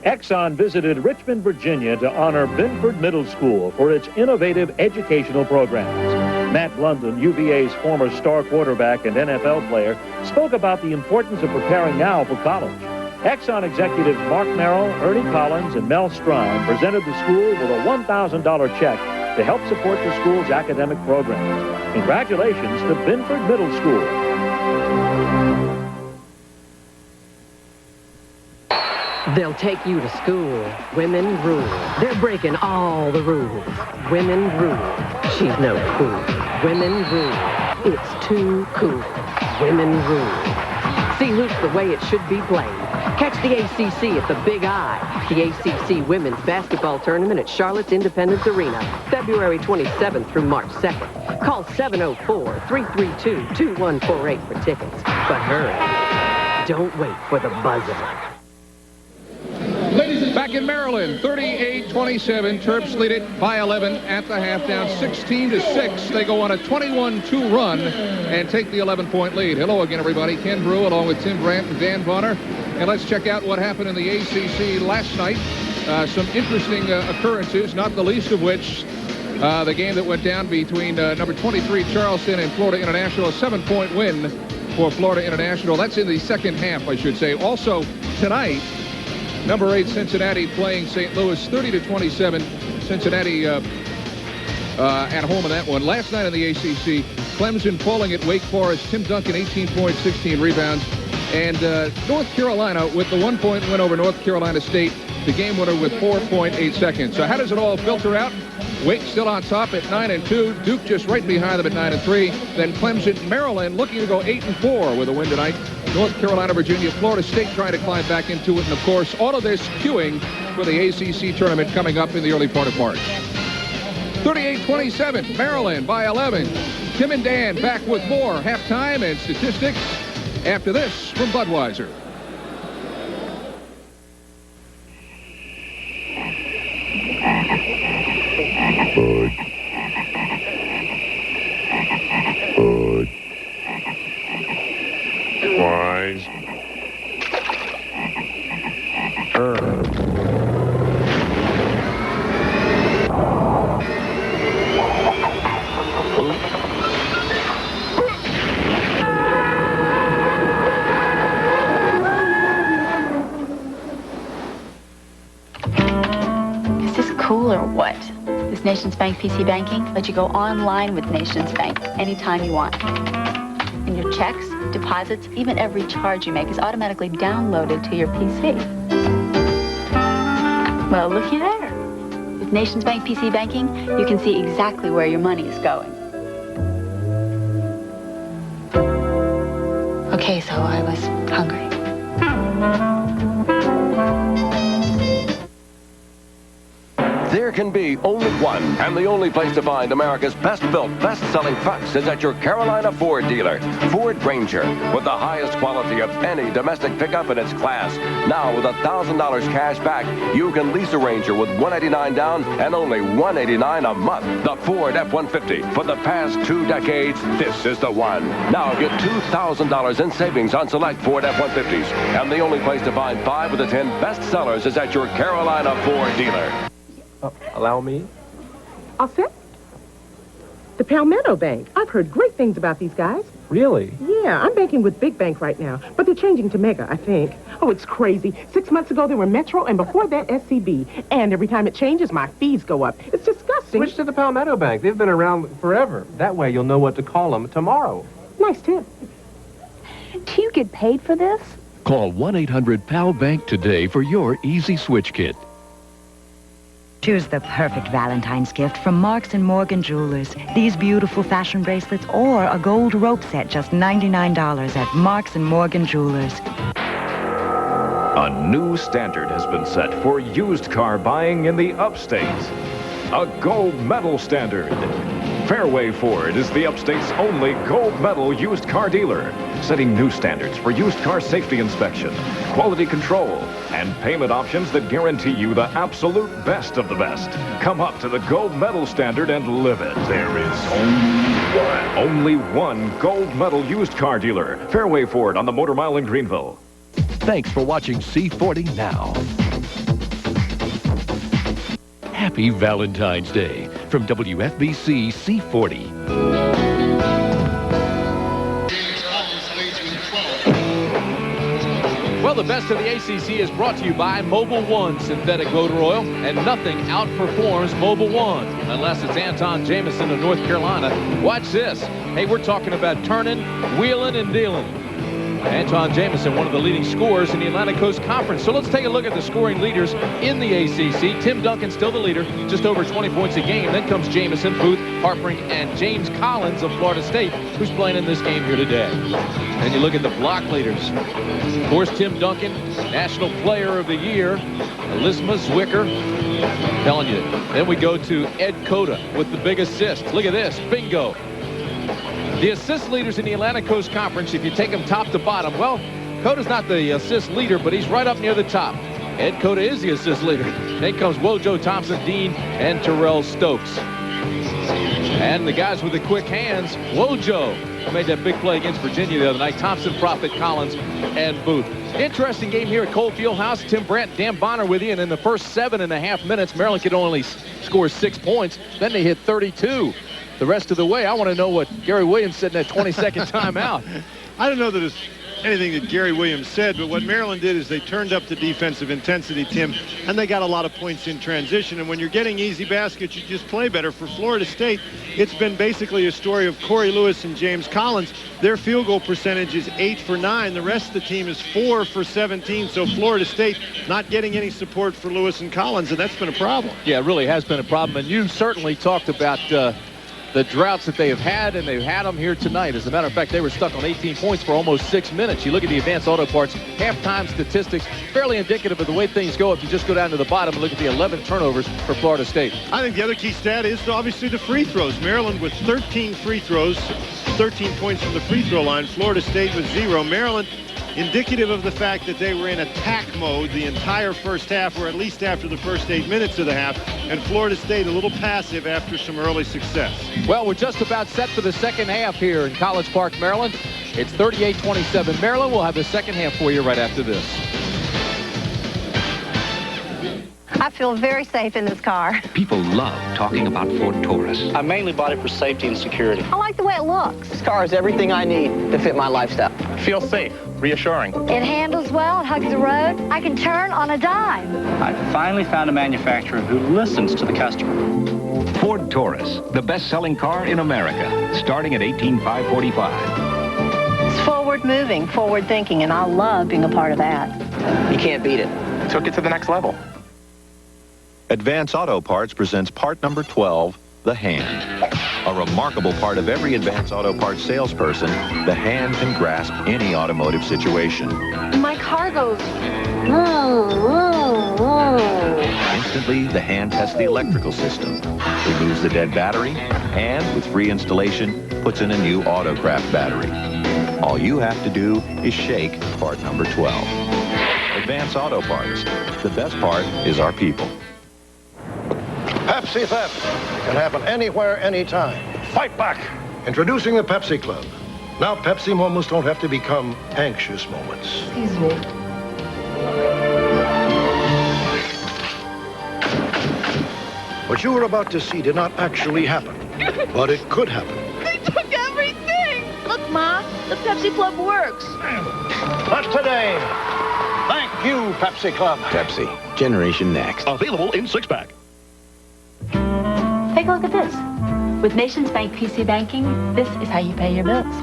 Exxon visited Richmond, Virginia to honor Binford Middle School for its innovative educational programs. Matt London, UVA's former star quarterback and NFL player, spoke about the importance of preparing now for college. Exxon executives Mark Merrill, Ernie Collins, and Mel Strine presented the school with a $1,000 check to help support the school's academic programs. Congratulations to Binford Middle School. They'll take you to school. Women rule. They're breaking all the rules. Women rule. She's no fool. Women rule. It's too cool. Women rule. See hoops the way it should be played. Catch the ACC at the Big I. The ACC Women's Basketball Tournament at Charlotte's Independence Arena, February 27th through March 2nd. Call 704-332-2148 for tickets. But hurry. Don't wait for the buzzer. Back in Maryland, 38-27. Terps lead it by 11 at the half, down 16-6. They go on a 21-2 run and take the 11-point lead. Hello again, everybody. Ken Brew along with Tim Brandt and Dan Bonner. And let's check out what happened in the ACC last night. Some interesting occurrences, not the least of which the game that went down between number 23 Charleston and Florida International, a 7-point win for Florida International. That's in the second half, I should say. Also, tonight, number 8 Cincinnati playing St. Louis, 30-27. Cincinnati at home in that one. Last night in the ACC, Clemson falling at Wake Forest. Tim Duncan, 18 points, 16 rebounds. And North Carolina with the 1-point win over North Carolina State, the game winner with 4.8 seconds. So how does it all filter out? Wake still on top at 9-2. Duke just right behind them at 9-3. Then Clemson, Maryland looking to go 8-4 with a win tonight. North Carolina, Virginia, Florida State trying to climb back into it. And, of course, all of this queuing for the ACC tournament coming up in the early part of March. 38-27, Maryland by 11. Tim and Dan back with more halftime and statistics after this from Budweiser. Bud. Wise. Is this cool or what? This Nations Bank PC Banking lets you go online with Nations Bank anytime you want. And your checks, deposits, even every charge you make is automatically downloaded to your PC. Well, looky there. With Nations Bank PC Banking, you can see exactly where your money is going. Okay, so I was hungry. There can be only one, and the only place to find America's best-built, best-selling trucks is at your Carolina Ford dealer, Ford Ranger, with the highest quality of any domestic pickup in its class. Now, with $1,000 cash back, you can lease a Ranger with $189 down and only $189 a month. The Ford F-150. For the past 2 decades, this is the one. Now, get $2,000 in savings on select Ford F-150s. And the only place to find 5 of the 10 best sellers is at your Carolina Ford dealer. Allow me? All set? The Palmetto Bank. I've heard great things about these guys. Really? Yeah, I'm banking with Big Bank right now, but they're changing to Mega, I think. Oh, it's crazy. 6 months ago, they were Metro, and before that, SCB. And every time it changes, my fees go up. It's disgusting. Switch to the Palmetto Bank. They've been around forever. That way, you'll know what to call them tomorrow. Nice tip. Do you get paid for this? Call 1-800-PAL-BANK today for your easy switch kit. Choose the perfect Valentine's gift from Marks & Morgan Jewelers. These beautiful fashion bracelets or a gold rope set, just $99 at Marks & Morgan Jewelers. A new standard has been set for used car buying in the upstate. A gold medal standard. Fairway Ford is the upstate's only gold medal used car dealer, setting new standards for used car safety inspection, quality control, and payment options that guarantee you the absolute best of the best. Come up to the gold medal standard and live it. There is only one gold medal used car dealer. Fairway Ford on the Motor Mile in Greenville. Thanks for watching C40 Now. Happy Valentine's Day. from WFBC C40. Well, the best of the ACC is brought to you by Mobil 1 synthetic motor oil, and nothing outperforms Mobil 1 unless it's Anton Jameson of North Carolina. Watch this. Hey, we're talking about turning, wheeling, and dealing. Anton Jameson, one of the leading scorers in the Atlantic Coast Conference. So let's take a look at the scoring leaders in the ACC. Tim Duncan still the leader, just over 20 points a game. Then comes Jameson, Booth, Harpring, and James Collins of Florida State, who's playing in this game here today. And you look at the block leaders. Of course, Tim Duncan, National Player of the Year. Elisma Zwicker, telling you. Then we go to Ed Cota with the big assist. Look at this, bingo. The assist leaders in the Atlantic Coast Conference, if you take them top to bottom, well, Cota's not the assist leader, but he's right up near the top. Ed Cota is the assist leader. Then comes Wojo Thompson, Dean, and Terrell Stokes. And the guys with the quick hands, Wojo, who made that big play against Virginia the other night, Thompson, Prophet, Collins, and Booth. Interesting game here at Cole Fieldhouse. Tim Brandt, Dan Bonner with you, and in the first 7.5 minutes, Maryland could only score 6 points. Then they hit 32. The rest of the way, I want to know what Gary Williams said in that 22nd timeout. I don't know that it's anything that Gary Williams said, but what Maryland did is they turned up the defensive intensity, Tim, and they got a lot of points in transition. And when you're getting easy baskets, you just play better. For Florida State, it's been basically a story of Corey Lewis and James Collins. Their field goal percentage is 8 for 9. The rest of the team is 4 for 17. So Florida State not getting any support for Lewis and Collins, and that's been a problem. Yeah, it really has been a problem. And you certainly talked about the droughts that they have had, and they've had them here tonight. As a matter of fact, they were stuck on 18 points for almost 6 minutes. You look at the Advanced Auto Parts halftime statistics, fairly indicative of the way things go if you just go down to the bottom and look at the 11 turnovers for Florida State. I think the other key stat is obviously the free throws. Maryland with 13 free throws, 13 points from the free throw line. Florida State with 0. Maryland, indicative of the fact that they were in attack mode the entire first half, or at least after the first 8 minutes of the half, and Florida State a little passive after some early success. Well, we're just about set for the second half here in College Park, Maryland. It's 38-27 Maryland. We'll have the second half for you right after this. I feel very safe in this car. People love talking about Ford Taurus. I mainly bought it for safety and security. I like the way it looks. This car has everything I need to fit my lifestyle. Feels safe, reassuring. It handles well, it hugs the road. I can turn on a dime. I finally found a manufacturer who listens to the customer. Ford Taurus, the best-selling car in America, starting at $18,545. It's forward moving, forward thinking, and I love being a part of that. You can't beat it. Took it to the next level. Advance Auto Parts presents part number 12, the hand. A remarkable part of every Advance Auto Parts salesperson, the hand can grasp any automotive situation. My car goes... Instantly, the hand tests the electrical system, removes the dead battery, and with free installation, puts in a new Autocraft battery. All you have to do is shake part number 12. Advance Auto Parts. The best part is our people. Pepsi theft can happen anywhere, anytime. Fight back. Introducing the Pepsi Club. Now Pepsi moments don't have to become anxious moments. Excuse me. What you were about to see did not actually happen, but it could happen. They took everything. Look, Ma, the Pepsi Club works. Not today. Thank you, Pepsi Club. Pepsi, Generation Next. Available in 6-pack. Take a look at this. With Nations Bank PC Banking, this is how you pay your bills.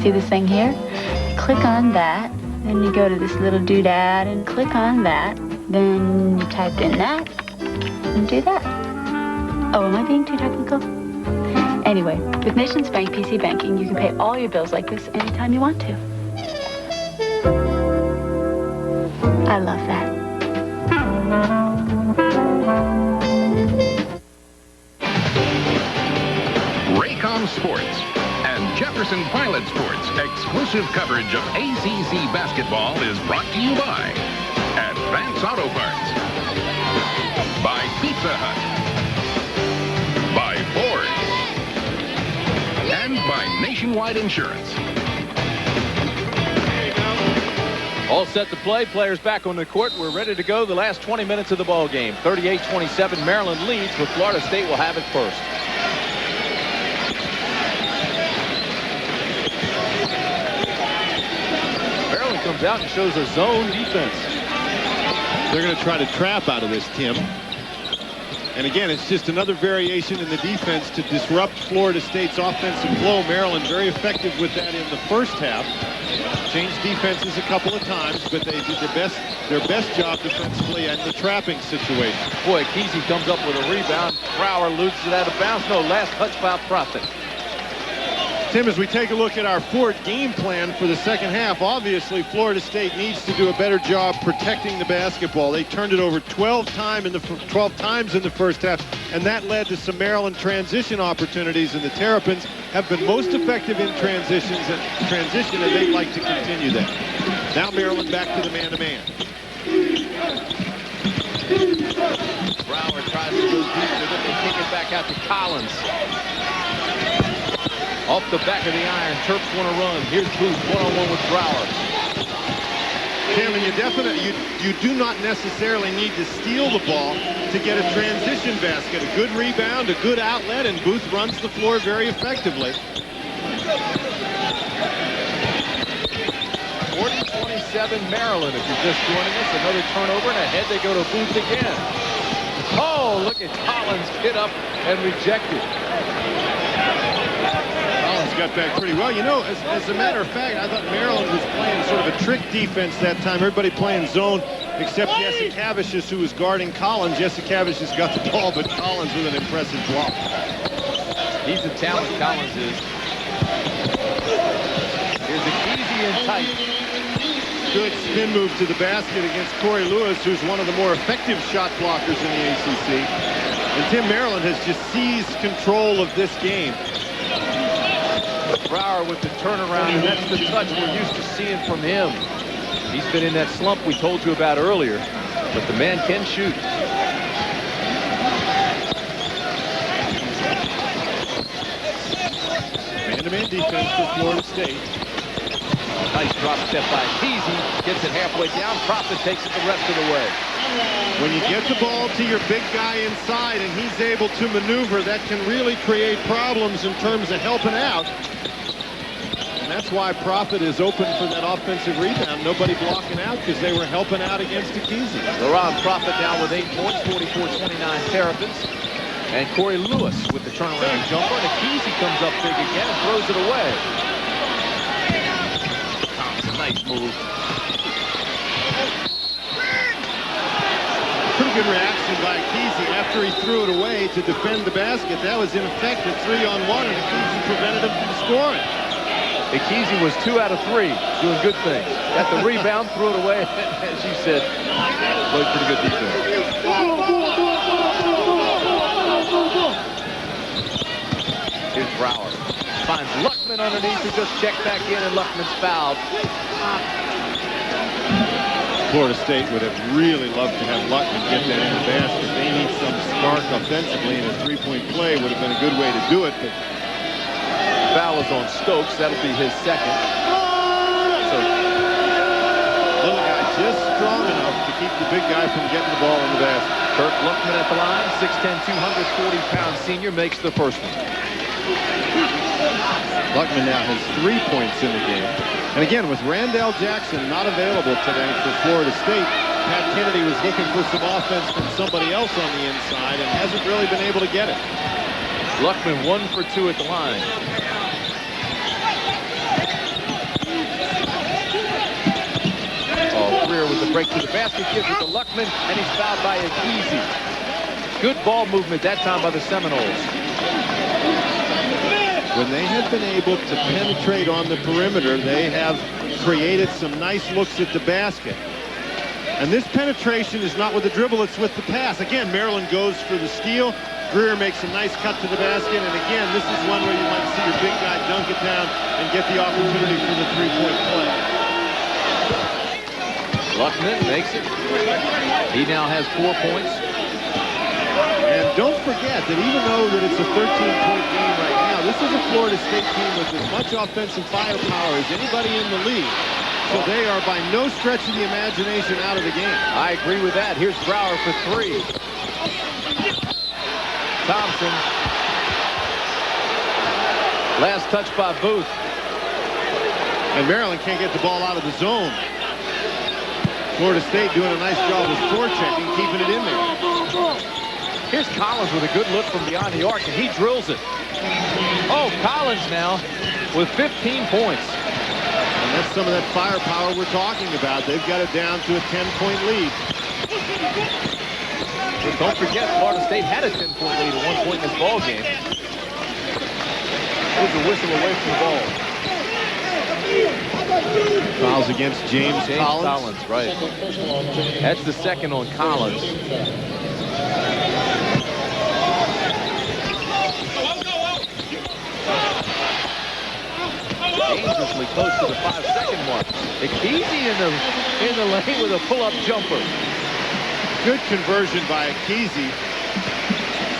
See this thing here? You click on that, then you go to this little doodad and click on that. Then you type in that and do that. Oh, am I being too technical? Anyway, with Nations Bank PC Banking, you can pay all your bills like this anytime you want to. I love that. Raycom Sports and Jefferson Pilot Sports exclusive coverage of ACC basketball is brought to you by Advance Auto Parts, by Pizza Hut, by Ford, and by Nationwide Insurance. All set to play. Players back on the court. We're ready to go. The last 20 minutes of the ball game. 38-27. Maryland leads, but Florida State will have it first. Maryland comes out and shows a zone defense. They're going to try to trap out of this, Tim. And again, it's just another variation in the defense to disrupt Florida State's offensive flow. Maryland very effective with that in the first half. Changed defenses a couple of times, but they did their best job defensively in the trapping situation. Boy, Kesey comes up with a rebound. Brower loses it out of bounds. No, last touch by Profit. Tim, as we take a look at our Ford game plan for the second half, obviously Florida State needs to do a better job protecting the basketball. They turned it over 12 times in the first half, and that led to some Maryland transition opportunities, and the Terrapins have been most effective in transition, and they'd like to continue that. Now Maryland back to the man-to-man. Brower tries to go deep with it. They kick it back out to Collins. Off the back of the iron, Terps want to run. Here's Booth, one-on-one with Brower. Tim, and you do not necessarily need to steal the ball to get a transition basket. A good rebound, a good outlet, and Booth runs the floor very effectively. 40-27 Maryland, if you're just joining us. Another turnover, and ahead they go to Booth again. Oh, look at Collins get up and reject it. Got back pretty well. You know, as a matter of fact, I thought Maryland was playing sort of a trick defense that time. Everybody playing zone except Jesse Cavicius, who was guarding Collins. Jesse Cavicius got the ball, but Collins with an impressive block. He's the talent, Collins is. Here's a easy and tight. Good spin move to the basket against Corey Lewis, who's one of the more effective shot blockers in the ACC. And Tim, Maryland has just seized control of this game. Brower with the turnaround, and that's the touch we're used to seeing from him. He's been in that slump we told you about earlier, but the man can shoot. Man-to-man defense for Florida State. Nice drop step by Kesey. Gets it halfway down. Profit takes it the rest of the way. When you get the ball to your big guy inside and he's able to maneuver, that can really create problems in terms of helping out. And that's why Profit is open for that offensive rebound. Nobody blocking out because they were helping out against Kesey. LaRon Profit down with 8 points, 44-29 Terrapins. And Corey Lewis with the turnaround jumper. And Kesey comes up big again and throws it away. Thompson, nice move. Pretty good reaction by Kesey after he threw it away to defend the basket. That was in effect a 3-on-1, and Kesey prevented him from scoring. Kesey was 2 out of 3, doing good things. Got the rebound, threw it away, as you said, played pretty good defense. Here's Brower. Finds Luckman underneath, who just checked back in, and Luckman's fouled. Florida State would have really loved to have Luckman get that in the basket. They need some spark offensively, and a three-point play would have been a good way to do it. But foul is on Stokes. That'll be his second. So, little guy just strong enough to keep the big guy from getting the ball in the basket. Kirk Luckman at the line, 6'10", 240-pound senior, makes the first one. Luckman now has 3 points in the game. And again, with Randall Jackson not available today for Florida State, Pat Kennedy was looking for some offense from somebody else on the inside and hasn't really been able to get it. Luckman 1 for 2 at the line. Greer with the break to the basket, gives it to Luckman, and he's fouled by Kesey. Good ball movement that time by the Seminoles. When they have been able to penetrate on the perimeter, they have created some nice looks at the basket. And this penetration is not with the dribble, it's with the pass. Again, Maryland goes for the steal. Greer makes a nice cut to the basket. And again, this is one where you might see your big guy dunk it down and get the opportunity for the three-point play. Luckman makes it. He now has 4 points. And don't forget that even though that it's a 13-point game right now, this is a Florida State team with as much offensive firepower as anybody in the league. So they are by no stretch of the imagination out of the game. I agree with that. Here's Brower for 3. Thompson. Last touch by Booth. And Maryland can't get the ball out of the zone. Florida State doing a nice job of forechecking, keeping it in there. Here's Collins with a good look from beyond the arc, and he drills it. Oh, Collins now with 15 points. And that's some of that firepower we're talking about. They've got it down to a 10-point lead. But don't forget, Florida State had a 10-point lead at one point in this ball game. There's a whistle away from the ball. Fouls against James Collins. Right. That's the second on Collins. Dangerously close to the 5-second mark. Easy in the lane with a pull-up jumper. Good conversion by Akese.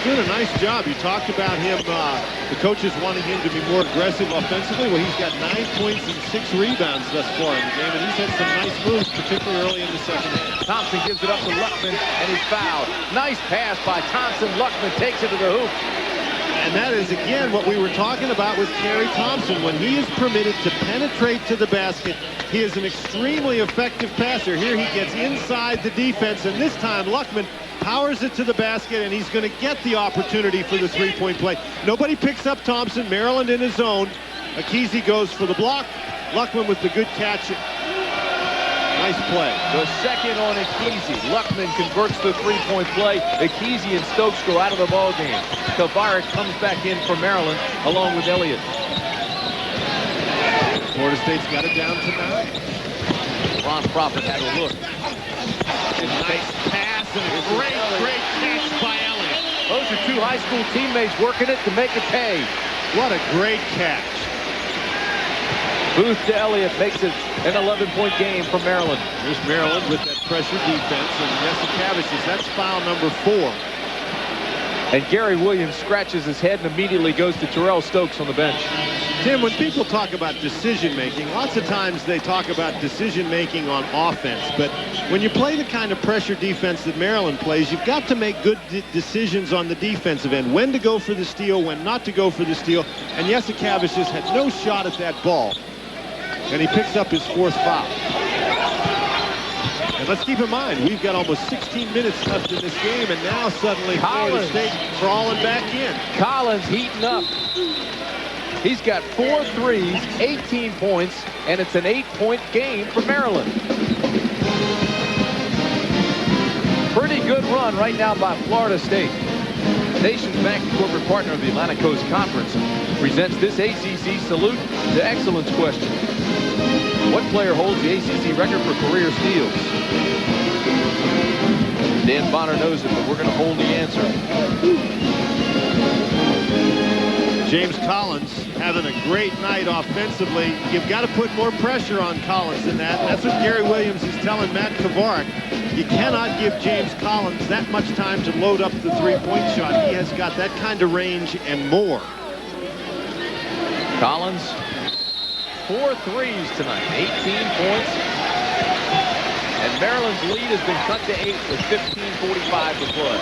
Doing a nice job. You talked about him, the coaches wanting him to be more aggressive offensively. Well, he's got 9 points and 6 rebounds thus far in the game, and he's had some nice moves, particularly early in the second half. Thompson gives it up to Luckman, and he's fouled. Nice pass by Thompson. Luckman takes it to the hoop. And that is, again, what we were talking about with Kerry Thompson. When he is permitted to penetrate to the basket, he is an extremely effective passer. Here he gets inside the defense, and this time Luckman powers it to the basket, and he's going to get the opportunity for the three-point play. Nobody picks up Thompson. Maryland in his zone. Akese goes for the block. Luckman with the good catch. Nice play. The second on Akese. Luckman converts the three-point play. Akese and Stokes go out of the ball game. Tavares comes back in for Maryland along with Elliott. Florida State's got it down to 9. Ron Profit had a look. Nice pass and a great catch by Elliott. Those are 2 high school teammates working it to make it pay. What a great catch. Booth to Elliott makes it an 11-point game for Maryland. Here's Maryland with that pressure defense, and Yesikavicius, that's foul number 4. And Gary Williams scratches his head and immediately goes to Terrell Stokes on the bench. Tim, when people talk about decision-making, lots of times they talk about decision-making on offense. But when you play the kind of pressure defense that Maryland plays, you've got to make good decisions on the defensive end. When to go for the steal, when not to go for the steal. And Yesikavicius had no shot at that ball. And he picks up his 4th foul. And let's keep in mind, we've got almost 16 minutes left in this game, and now suddenly Florida State crawling back in. Collins heating up. He's got 4 threes, 18 points, and it's an 8-point game for Maryland. Pretty good run right now by Florida State. Nations Bank, corporate partner of the Atlantic Coast Conference, presents this ACC Salute to Excellence question. What player holds the ACC record for career steals? Dan Bonner knows it, but we're going to hold the answer. James Collins having a great night offensively. You've got to put more pressure on Collins than that. That's what Gary Williams is telling Matt Tavares. You cannot give James Collins that much time to load up the three-point shot. He has got that kind of range and more. Collins, 4 threes tonight, 18 points. And Maryland's lead has been cut to 8 with 15:45 to play.